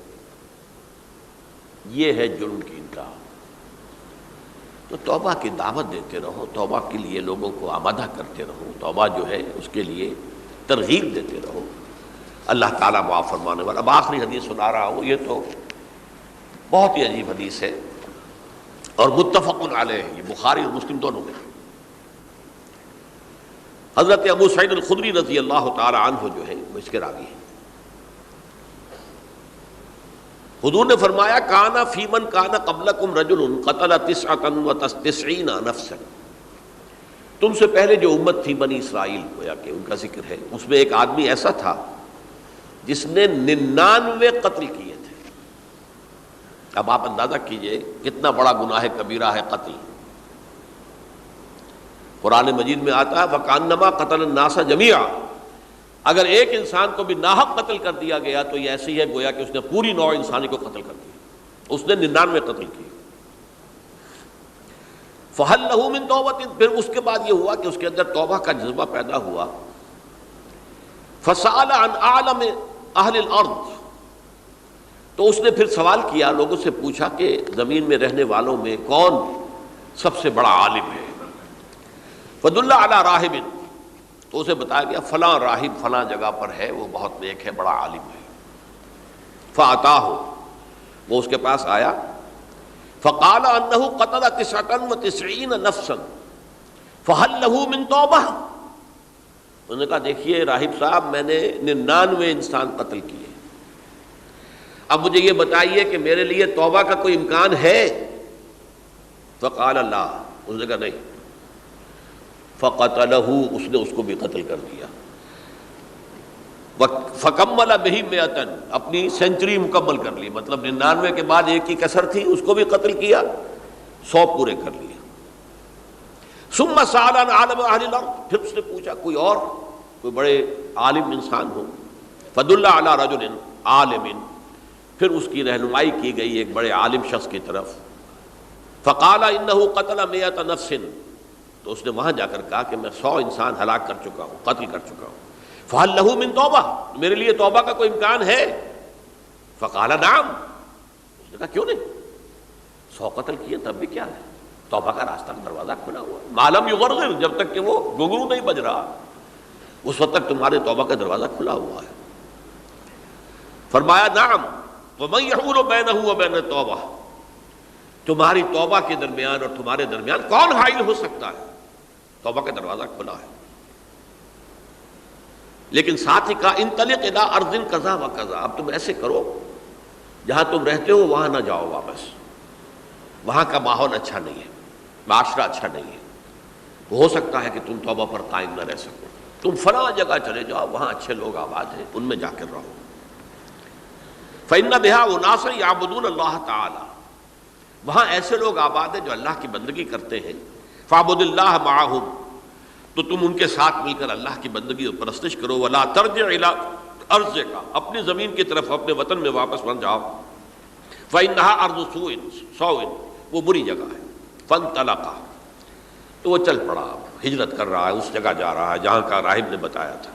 یہ ہے جرم کی انتہا۔ تو توبہ کی دعوت دیتے رہو، توبہ کے لیے لوگوں کو آمادہ کرتے رہو، توبہ جو ہے اس کے لیے ترغیب دیتے رہو، اللہ تعالیٰ معاف فرمانے والا۔ اب آخری حدیث سنا رہا ہوں، یہ تو بہت ہی عجیب حدیث ہے اور متفق علیہ، یہ بخاری اور مسلم دونوں میں۔ حضرت ابو سعید الخدری رضی اللہ تعالی عنہ جو ہے وہ اس کے راوی ہیں۔ حضور نے فرمایا، کانا فی من کانا قبلکم رجل قتل 99 نفسا، تم سے پہلے جو امت تھی بنی اسرائیل، گویا کہ ان کا ذکر ہے، اس میں ایک آدمی ایسا تھا جس نے 99 قتل کیے تھے۔ اب آپ اندازہ کیجئے کتنا بڑا گناہ کبیرہ ہے قتل. قرآن مجید میں آتا ہے وَكَأَنَّمَا قَتَلَ النَّاسَ جَمِيعًا، اگر ایک انسان کو بھی ناحق قتل کر دیا گیا تو یہ ایسی ہے گویا کہ اس نے پوری نوع انسانی کو قتل کر دیا. اس نے 99 قتل کیے. فَهَلْ لَهُ مِن تَوْبَةٍ، پھر اس کے بعد یہ ہوا کہ اس کے اندر توبہ کا جذبہ پیدا ہوا. فَسَأَلَ عَنْ أَعْلَمِ أَهْلِ الْأَرْضِ، تو اس نے پھر سوال کیا، لوگوں سے پوچھا کہ زمین میں رہنے والوں میں کون سب سے بڑا عالم ہے. فَدُلَّ عَلَى رَاهِبٍ، تو اسے بتایا گیا فلاں راہب فلاں جگہ پر ہے، وہ بہت نیک ہے، بڑا عالم ہے. فَأَتَاهُ، وہ اس کے پاس آیا. فَقَالَ أَنَّهُ قَتَلَ 99 نَفْسًا فَهَلْ لَهُ مِن تَوْبَةٍ، انہوں نے کہا دیکھیے راہب صاحب میں نے 99 انسان قتل کیے، اب مجھے یہ بتائیے کہ میرے لیے توبہ کا کوئی امکان ہے؟ فقال لا، اس نے کہا نہیں. فقتلہ، اس نے اس کو بھی قتل کر دیا. فکمل بہ 100، اپنی سینچری مکمل کر لی، مطلب 99 کے بعد ایک کی کسر تھی، اس کو بھی قتل کیا، 100 پورے کر لیے. ثم سأل عن عالم اہل الارض، پھر اس نے پوچھا کوئی اور کوئی بڑے عالم انسان ہو. فدل علی رجل عالم، پھر اس کی رہنمائی کی گئی ایک بڑے عالم شخص کی طرف. فقال انہ قتل 100 نفس، تو اس نے وہاں جا کر کہا کہ میں 100 انسان ہلاک کر چکا ہوں، قتل کر چکا ہوں. فہل لہ من توبہ، میرے لیے توبہ کا کوئی امکان ہے؟ فقال نعم، اس نے کہا کیوں نہیں، 100 قتل کیے تب بھی کیا ہے، توبہ کا راستہ دروازہ کھلا ہوا ہے. ما لم یغرغر، جب تک کہ وہ گھنگرو نہیں بج رہا اس وقت تک تمہارے توبہ کا دروازہ کھلا ہوا ہے. فرمایا نعم ومن یحول بینہ وبین التوبہ، تمہاری توبہ کے درمیان اور تمہارے درمیان کون حائل ہو سکتا ہے، توبہ کا دروازہ کھلا ہے. لیکن ساتھ ہی کہا انطلق الی ارض کذا و کذا، اب تم ایسے کرو جہاں تم رہتے ہو وہاں نہ جاؤ واپس، وہاں کا ماحول اچھا نہیں ہے، معاشرہ اچھا نہیں ہے، ہو سکتا ہے کہ تم توبہ پر قائم نہ رہ سکو، تم فلاں جگہ چلے جاؤ وہاں اچھے لوگ آباد ہیں ان میں جا کر رہو. فإن بها أناسا يعبدون اللہ تعالی، وہاں ایسے لوگ آباد ہیں جو اللہ کی بندگی کرتے ہیں. فاعبد اللہ معہم، تو تم ان کے ساتھ مل کر اللہ کی بندگی اور پرستش کرو. ولا ترجع الی ارضک، اپنی زمین کی طرف اپنے وطن میں واپس مت جاؤ. فإنها ارض سوء، وہ بری جگہ ہے. فانطلقا، تو وہ چل پڑا، ہجرت کر رہا ہے، اس جگہ جا رہا ہے جہاں کا راہب نے بتایا تھا.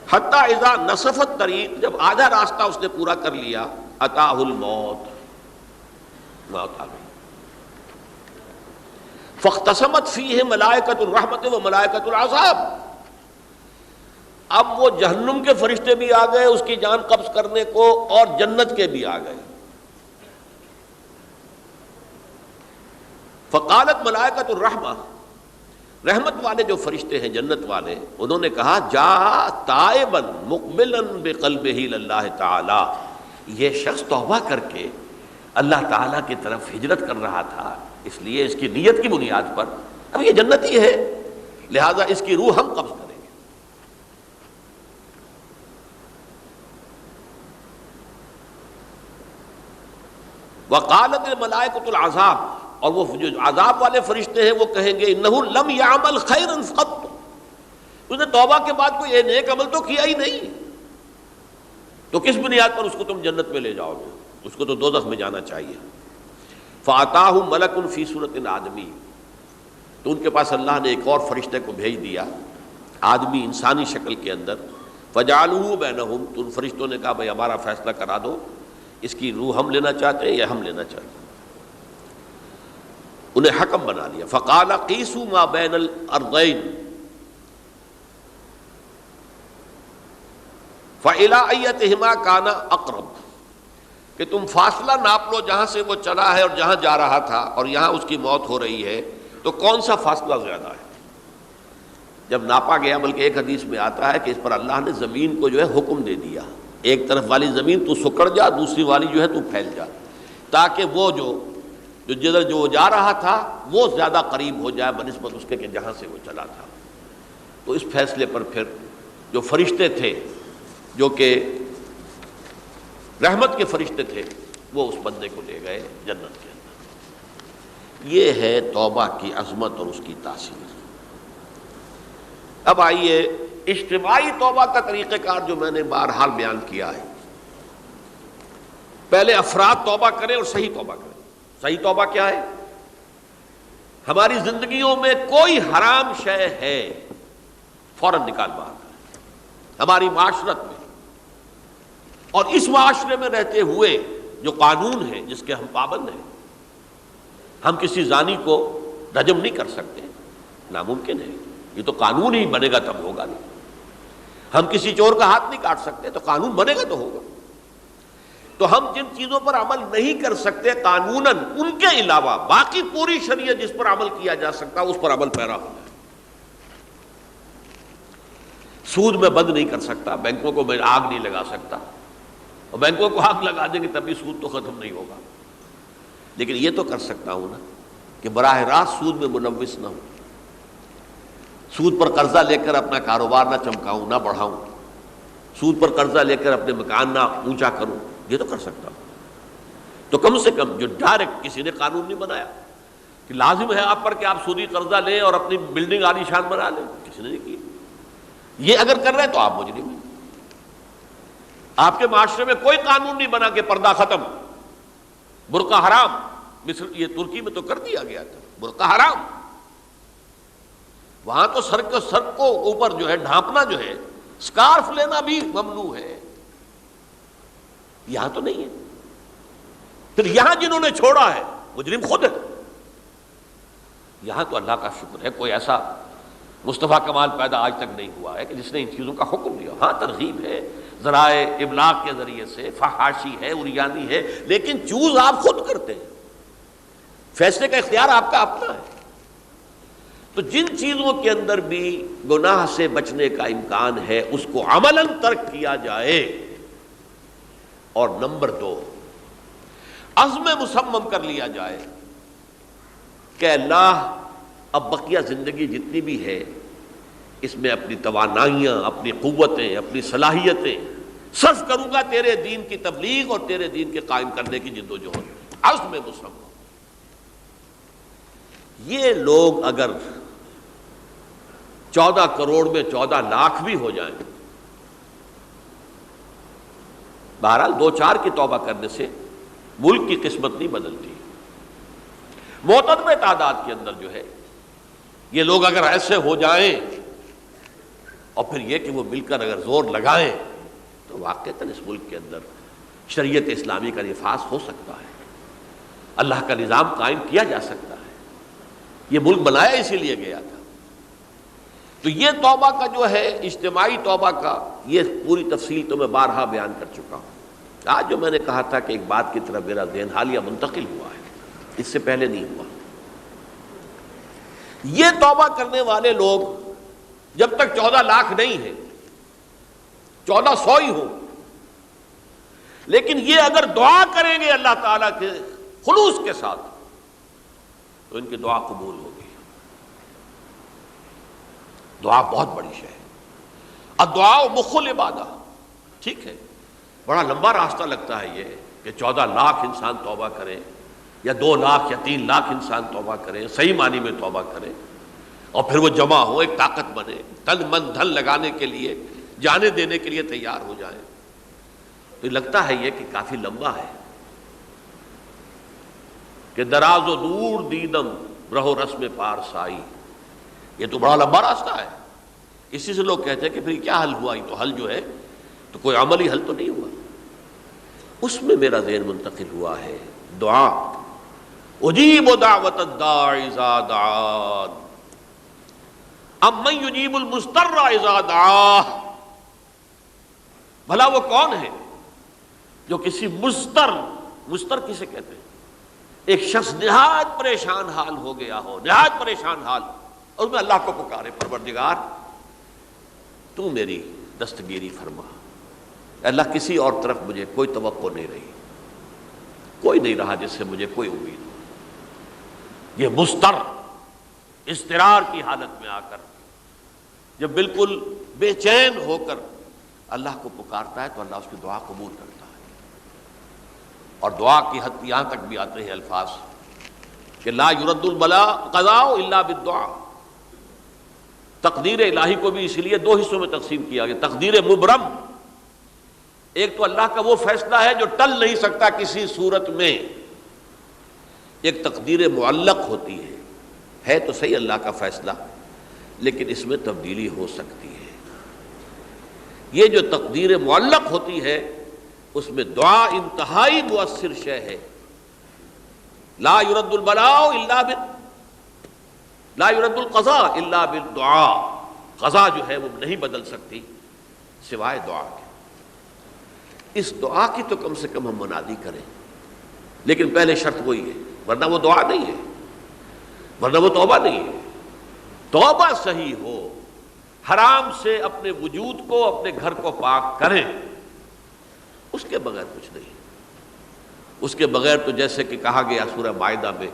حتی اذا نصف الطریق، جب آدھا راستہ اس نے پورا کر لیا، اتاہ الموت، موت آ گئی. فاختصمت فیہ ملائکۃ الرحمت و ملائکۃ العذاب، اب وہ جہنم کے فرشتے بھی آ گئے اس کی جان قبض کرنے کو اور جنت کے بھی آ گئے. فقالت ملائکۃ الرحمہ، رحمت والے جو فرشتے ہیں جنت والے، انہوں نے کہا جا تائبا مقبلا بقلبہ اللہ تعالی، یہ شخص توبہ کر کے اللہ تعالیٰ کی طرف ہجرت کر رہا تھا، اس لیے اس کی نیت کی بنیاد پر اب یہ جنتی ہے، لہذا اس کی روح ہم قبض کریں گے. وقالت الملائکۃ العذاب، اور وہ جو عذاب والے فرشتے ہیں وہ کہیں گے انہ لم یعمل خیرا قط، اس نے توبہ کے بعد کوئی نیک عمل تو کیا ہی نہیں، تو کس بنیاد پر اس کو تم جنت میں لے جاؤ گے، اس کو تو دوزخ میں جانا چاہیے. فاتاہ ملک فی صورت آدمی، تو ان کے پاس اللہ نے ایک اور فرشتے کو بھیج دیا آدمی انسانی شکل کے اندر. فجعلوہ بینہم، تو ان فرشتوں نے کہا بھائی ہمارا فیصلہ کرا دو، اس کی روح ہم لینا چاہتے ہیں یا ہم لینا چاہتے ہیں. انہیں حکم بنا لیا. فقال قیسوا ما بین الارضین فإلی ایتہما کان اقرب، کہ تم فاصلہ ناپ لو جہاں سے وہ چلا ہے اور جہاں جا رہا تھا اور یہاں اس کی موت ہو رہی ہے، تو کون سا فاصلہ زیادہ ہے. جب ناپا گیا، بلکہ ایک حدیث میں آتا ہے کہ اس پر اللہ نے زمین کو جو ہے حکم دے دیا، ایک طرف والی زمین تو سکڑ جا، دوسری والی جو ہے تو پھیل جا، تاکہ وہ جو جدھر جو جا رہا تھا وہ زیادہ قریب ہو جائے بنسبت اس کے کہ جہاں سے وہ چلا تھا. تو اس فیصلے پر پھر جو فرشتے تھے جو کہ رحمت کے فرشتے تھے، وہ اس بندے کو لے گئے جنت کے اندر۔ یہ ہے توبہ کی عظمت اور اس کی تاثیر۔ اب آئیے اجتماعی توبہ کا طریقہ کار جو میں نے بہرحال بیان کیا ہے۔ پہلے افراد توبہ کریں اور صحیح توبہ کریں۔ صحیح توبہ کیا ہے؟ ہماری زندگیوں میں کوئی حرام شے ہے فوراً نکال باہر کریں۔ ہماری معاشرت میں اور اس معاشرے میں رہتے ہوئے جو قانون ہے جس کے ہم پابند ہیں، ہم کسی زانی کو رجم نہیں کر سکتے، ناممکن ہے، یہ تو قانون ہی بنے گا تب ہوگا نہیں۔ ہم کسی چور کا ہاتھ نہیں کاٹ سکتے، تو قانون بنے گا تو ہوگا۔ تو ہم جن چیزوں پر عمل نہیں کر سکتے قانوناً، ان کے علاوہ باقی پوری شریعت جس پر عمل کیا جا سکتا اس پر عمل پیرا ہونا ہے۔ سود میں بند نہیں کر سکتا، بینکوں کو میں آگ نہیں لگا سکتا، اور بینکوں کو آگ لگا دیں گے تب بھی سود تو ختم نہیں ہوگا، لیکن یہ تو کر سکتا ہوں نا کہ براہ راست سود میں ملوث نہ ہوں، سود پر قرضہ لے کر اپنا کاروبار نہ چمکاؤں، نہ بڑھاؤں، سود پر قرضہ لے کر اپنے مکان نہ اونچا کروں، یہ تو کر سکتا ہوں۔ تو کم سے کم جو ڈائریکٹ کسی نے قانون نہیں بنایا کہ لازم ہے آپ پر کہ آپ سودی قرضہ لیں اور اپنی بلڈنگ عالی شان بنا لیں، کسی نے نہیں کیا۔ یہ اگر کر رہے ہیں تو آپ مجرم ہیں۔ آپ کے معاشرے میں کوئی قانون نہیں بنا کہ پردہ ختم، برقع حرام، مصر یہ ترکی میں تو کر دیا گیا تھا، برقع حرام، وہاں تو سر کو اوپر جو ہے ڈھانپنا جو ہے، سکارف لینا بھی ممنوع ہے، یہاں تو نہیں ہے۔ پھر یہاں جنہوں نے چھوڑا ہے مجرم خود ہے۔ یہاں تو اللہ کا شکر ہے کوئی ایسا مصطفیٰ کمال پیدا آج تک نہیں ہوا ہے کہ جس نے ان چیزوں کا حکم دیا۔ ہاں ترغیب ہے، ذرائع ابلاغ کے ذریعے سے، فحاشی ہے، اریانی ہے، لیکن چوز آپ خود کرتے ہیں، فیصلے کا اختیار آپ کا اپنا ہے۔ تو جن چیزوں کے اندر بھی گناہ سے بچنے کا امکان ہے اس کو عملاً ترک کیا جائے۔ اور نمبر 2، عزم مصمم کر لیا جائے کہ اللہ اب بقیہ زندگی جتنی بھی ہے اس میں اپنی توانائیاں، اپنی قوتیں، اپنی صلاحیتیں صرف کروں گا تیرے دین کی تبلیغ اور تیرے دین کے قائم کرنے کی جد و جہد۔ عزم مصمم۔ یہ لوگ اگر 14 کروڑ میں 14 لاکھ بھی ہو جائیں، بہرحال 2-4 کی توبہ کرنے سے ملک کی قسمت نہیں بدلتی۔ معتدب تعداد کے اندر جو ہے یہ لوگ اگر ایسے ہو جائیں اور پھر یہ کہ وہ مل کر اگر زور لگائیں تو واقعتاً اس ملک کے اندر شریعت اسلامی کا نفاذ ہو سکتا ہے، اللہ کا نظام قائم کیا جا سکتا ہے۔ یہ ملک بنایا اسی لیے گیا تھا۔ تو یہ توبہ کا جو ہے اجتماعی توبہ کا یہ پوری تفصیل تو میں بارہا بیان کر چکا ہوں۔ آج جو میں نے کہا تھا کہ ایک بات کی طرف میرا ذہن حالیہ منتقل ہوا ہے، اس سے پہلے نہیں ہوا۔ یہ توبہ کرنے والے لوگ جب تک 14 لاکھ نہیں ہیں، 1400 ہی ہوں، لیکن یہ اگر دعا کریں گے اللہ تعالیٰ کے خلوص کے ساتھ تو ان کی دعا قبول ہوگی۔ دعا بہت بڑی شے ہے۔ الدعاء مخ العبادہ، ٹھیک ہے، بڑا لمبا راستہ لگتا ہے یہ کہ 14 لاکھ انسان توبہ کرے یا 2 لاکھ یا 3 لاکھ انسان توبہ کرے، صحیح معنی میں توبہ کرے، اور پھر وہ جمع ہو، ایک طاقت بنے، تن من دھن لگانے کے لیے، جانے دینے کے لیے تیار ہو جائیں۔ تو لگتا ہے یہ کہ کافی لمبا ہے کہ دراز و دور دیدم رہو رسم پارسائی، یہ تو بڑا لمبا راستہ ہے۔ اسی سے لوگ کہتے ہیں کہ پھر کیا حل ہوا؟ یہ تو حل جو ہے تو کوئی عملی حل تو نہیں ہوا۔ اس میں میرا ذہن منتقل ہوا ہے دعا، اجیب دعوت الداعی اذا دعان امن یجیب المضطر اذا دعاہ۔ بھلا وہ کون ہے جو کسی مضطر کسے کہتے ہیں؟ ایک شخص نہایت پریشان حال ہو گیا ہو، نہایت پریشان حال، اور میں اللہ کو پکارے، پروردگار تو میری دستگیری فرما۔ اللہ کسی اور طرف مجھے کوئی توقع نہیں رہی، کوئی نہیں رہا جس سے مجھے کوئی امید ہو۔ یہ مضطر اضطرار کی حالت میں آ کر جب بالکل بے چین ہو کر اللہ کو پکارتا ہے تو اللہ اس کی دعا قبول کرتا ہے۔ اور دعا کی حد یہاں تک بھی آتے ہیں الفاظ کہ لا یرد البلاء قضاء الا بالدعاء. تقدیر الہی کو بھی اس لیے دو حصوں میں تقسیم کیا گیا. تقدیر مبرم، ایک تو اللہ کا وہ فیصلہ ہے جو ٹل نہیں سکتا کسی صورت میں. ایک تقدیر معلق ہوتی ہے تو صحیح اللہ کا فیصلہ، لیکن اس میں تبدیلی ہو سکتی ہے. یہ جو تقدیر معلق ہوتی ہے اس میں دعا انتہائی مؤثر شے ہے. لا يرد البلاء الا لا يرد القضاء الا بالدعاء. قضا جو ہے وہ نہیں بدل سکتی سوائے دعا کے. اس دعا کی تو کم سے کم ہم منادی کریں، لیکن پہلے شرط وہی ہے، ورنہ وہ دعا نہیں ہے، ورنہ وہ توبہ نہیں ہے. توبہ صحیح ہو، حرام سے اپنے وجود کو، اپنے گھر کو پاک کریں، اس کے بغیر کچھ نہیں. اس کے بغیر تو جیسے کہ کہا گیا سورہ مائدہ میں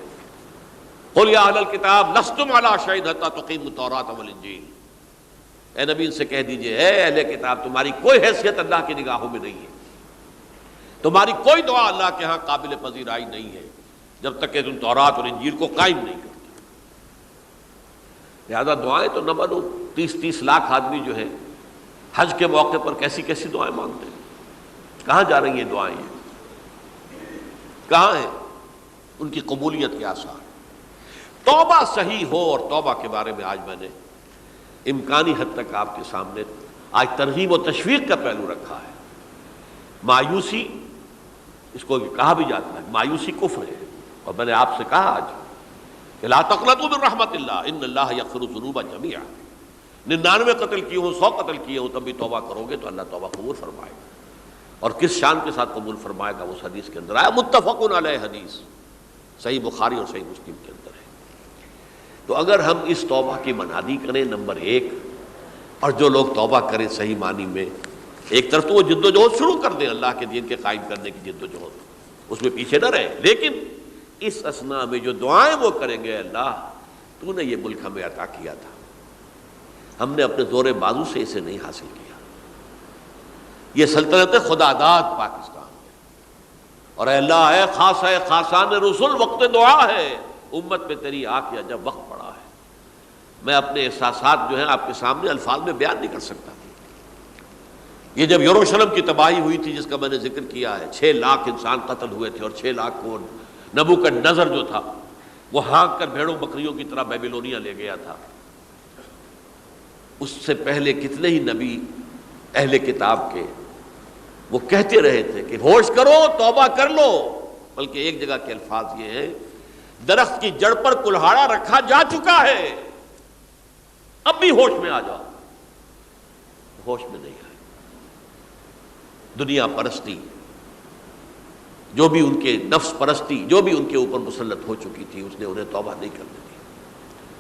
قل یا اہل الکتاب لستم علی شیء حتی تقیموا التوراۃ والانجیل. اے نبی ان سے کہہ دیجئے اے اہل کتاب تمہاری کوئی حیثیت اللہ کی نگاہوں میں نہیں ہے، تمہاری کوئی دعا اللہ کے ہاں قابل پذیرائی نہیں ہے جب تک کہ تم تورات اور انجیل کو قائم نہیں کرتے. لہذا دعائیں تو نہ بنو. 30 لاکھ آدمی جو ہے حج کے موقع پر کیسی کیسی دعائیں مانگتے ہیں. کہاں جا رہی ہیں دعائیں؟ کہاں ہیں ان کی قبولیت کے آثار؟ توبہ صحیح ہو. اور توبہ کے بارے میں آج میں نے امکانی حد تک آپ کے سامنے آج ترغیب و تشویق کا پہلو رکھا ہے. مایوسی، اس کو کہا بھی جاتا ہے مایوسی کفر ہے. اور میں نے آپ سے کہا آج کہ لا تقنطوا من رحمت اللہ ان اللہ یغفر الذنوب جميعا. 99 قتل کیے ہوں، 100 قتل کیے ہوں، تب بھی توبہ کرو گے تو اللہ توبہ قبول فرمائے گا. اور کس شان کے ساتھ قبول فرمائے گا اس حدیث کے اندر آیا، متفق علیہ حدیث صحیح بخاری اور صحیح مسلم کے اندر ہے. تو اگر ہم اس توبہ کی منادی کریں نمبر 1، اور جو لوگ توبہ کریں صحیح معنی میں، ایک طرف تو وہ جد و جہد شروع کر دیں اللہ کے دین کے قائم کرنے کی جد و جہد، اس میں پیچھے نہ رہیں، لیکن اس اثناء میں جو دعائیں وہ کریں گے اللہ تو نے یہ ملک ہمیں عطا کیا تھا، ہم نے اپنے زور بازو سے اسے نہیں حاصل کیا. یہ سلطنت خدا داد پاکستان ہے، اور اے اللہ اے خاص ہے خاصان رسول وقت دعا ہے، امت پہ تیری آ کیا جب وقت پڑا ہے. میں اپنے احساسات جو ہیں آپ کے سامنے الفاظ میں بیان نہیں کر سکتا. یہ جب یروشلم کی تباہی ہوئی تھی جس کا میں نے ذکر کیا ہے، 6 لاکھ انسان قتل ہوئے تھے، اور 6 لاکھ کو نبوکدنضر جو تھا وہ ہانک کر بھیڑوں بکریوں کی طرح بیبیلونیا لے گیا تھا. اس سے پہلے کتنے ہی نبی اہل کتاب کے وہ کہتے رہے تھے کہ ہوش کرو توبہ کر لو. بلکہ ایک جگہ کے الفاظ یہ ہیں درخت کی جڑ پر کلہاڑا رکھا جا چکا ہے، اب بھی ہوش میں آ جاؤ. ہوش میں نہیں آئے. دنیا پرستی جو بھی ان کے نفس پرستی جو بھی ان کے اوپر مسلط ہو چکی تھی، اس نے انہیں توبہ نہیں کرنے دی.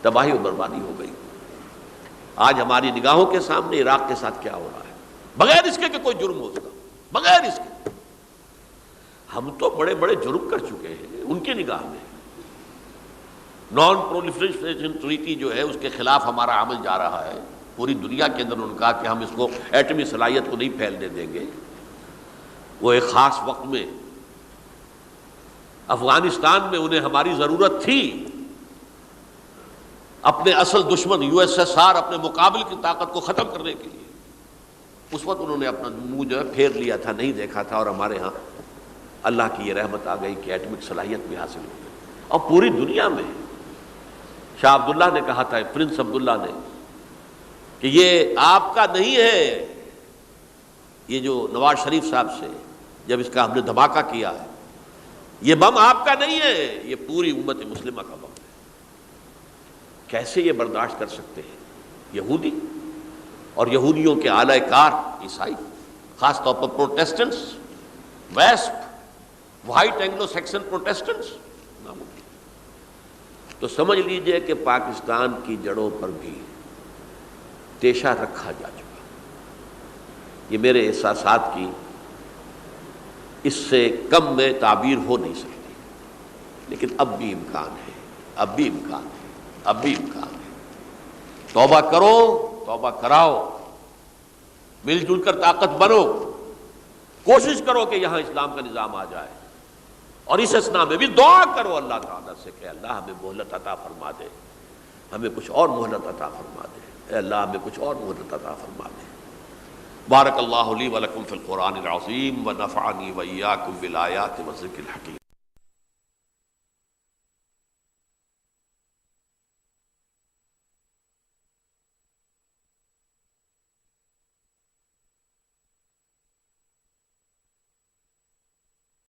تباہی و بربادی ہو گئی. آج ہماری نگاہوں کے سامنے عراق کے ساتھ کیا ہو رہا ہے، بغیر اس کے کہ کوئی جرم ہو سکا، بغیر اس کے. ہم تو بڑے بڑے جرم کر چکے ہیں ان کی نگاہ میں. نان پرولیفریشن ٹریٹی جو ہے اس کے خلاف ہمارا عمل جا رہا ہے. پوری دنیا کے اندر انہوں نے کہا کہ ہم اس کو ایٹمی صلاحیت کو نہیں پھیلنے دیں گے. وہ ایک خاص وقت میں افغانستان میں انہیں ہماری ضرورت تھی، اپنے اصل دشمن USSR اپنے مقابل کی طاقت کو ختم کرنے کے لیے. اس وقت انہوں نے اپنا منہ جو ہے پھیر لیا تھا، نہیں دیکھا تھا، اور ہمارے ہاں اللہ کی یہ رحمت آ گئی کہ ایٹمک صلاحیت بھی حاصل ہو گئی. اور پوری دنیا میں شاہ عبداللہ نے کہا تھا، پرنس عبداللہ نے، کہ یہ آپ کا نہیں ہے. یہ جو نواز شریف صاحب سے جب اس کا ہم نے دھماکہ کیا ہے، یہ بم آپ کا نہیں ہے، یہ پوری امت مسلمہ کا بم ہے. کیسے یہ برداشت کر سکتے ہیں یہودی اور یہودیوں کے اعلی کار عیسائی، خاص طور پر پروٹیسٹنٹس، ویسپ، وائٹ اینگلو سیکسن پروٹیسٹنٹس؟ ناممکن. تو سمجھ لیجئے کہ پاکستان کی جڑوں پر بھی تیشہ رکھا جا چکا. یہ میرے احساسات کی اس سے کم میں تعبیر ہو نہیں سکتی، لیکن اب بھی امکان ہے، اب بھی امکان ہے، اب بھی امکان ہے. توبہ کرو، توبہ کراؤ، مل جل کر طاقت بنو، کوشش کرو کہ یہاں اسلام کا نظام آ جائے. اور اس اسنا میں بھی دعا کرو اللہ تعالیٰ سے کہ اللہ ہمیں مہلت عطا فرما دے، ہمیں کچھ اور مہلت عطا فرما دے، اے اللہ ہمیں کچھ اور مہلت عطا فرما دے۔ بارک اللہ لی ولکم فی القرآن العظیم ونفعنی وإیاکم بالآیات والذکر الحکیم۔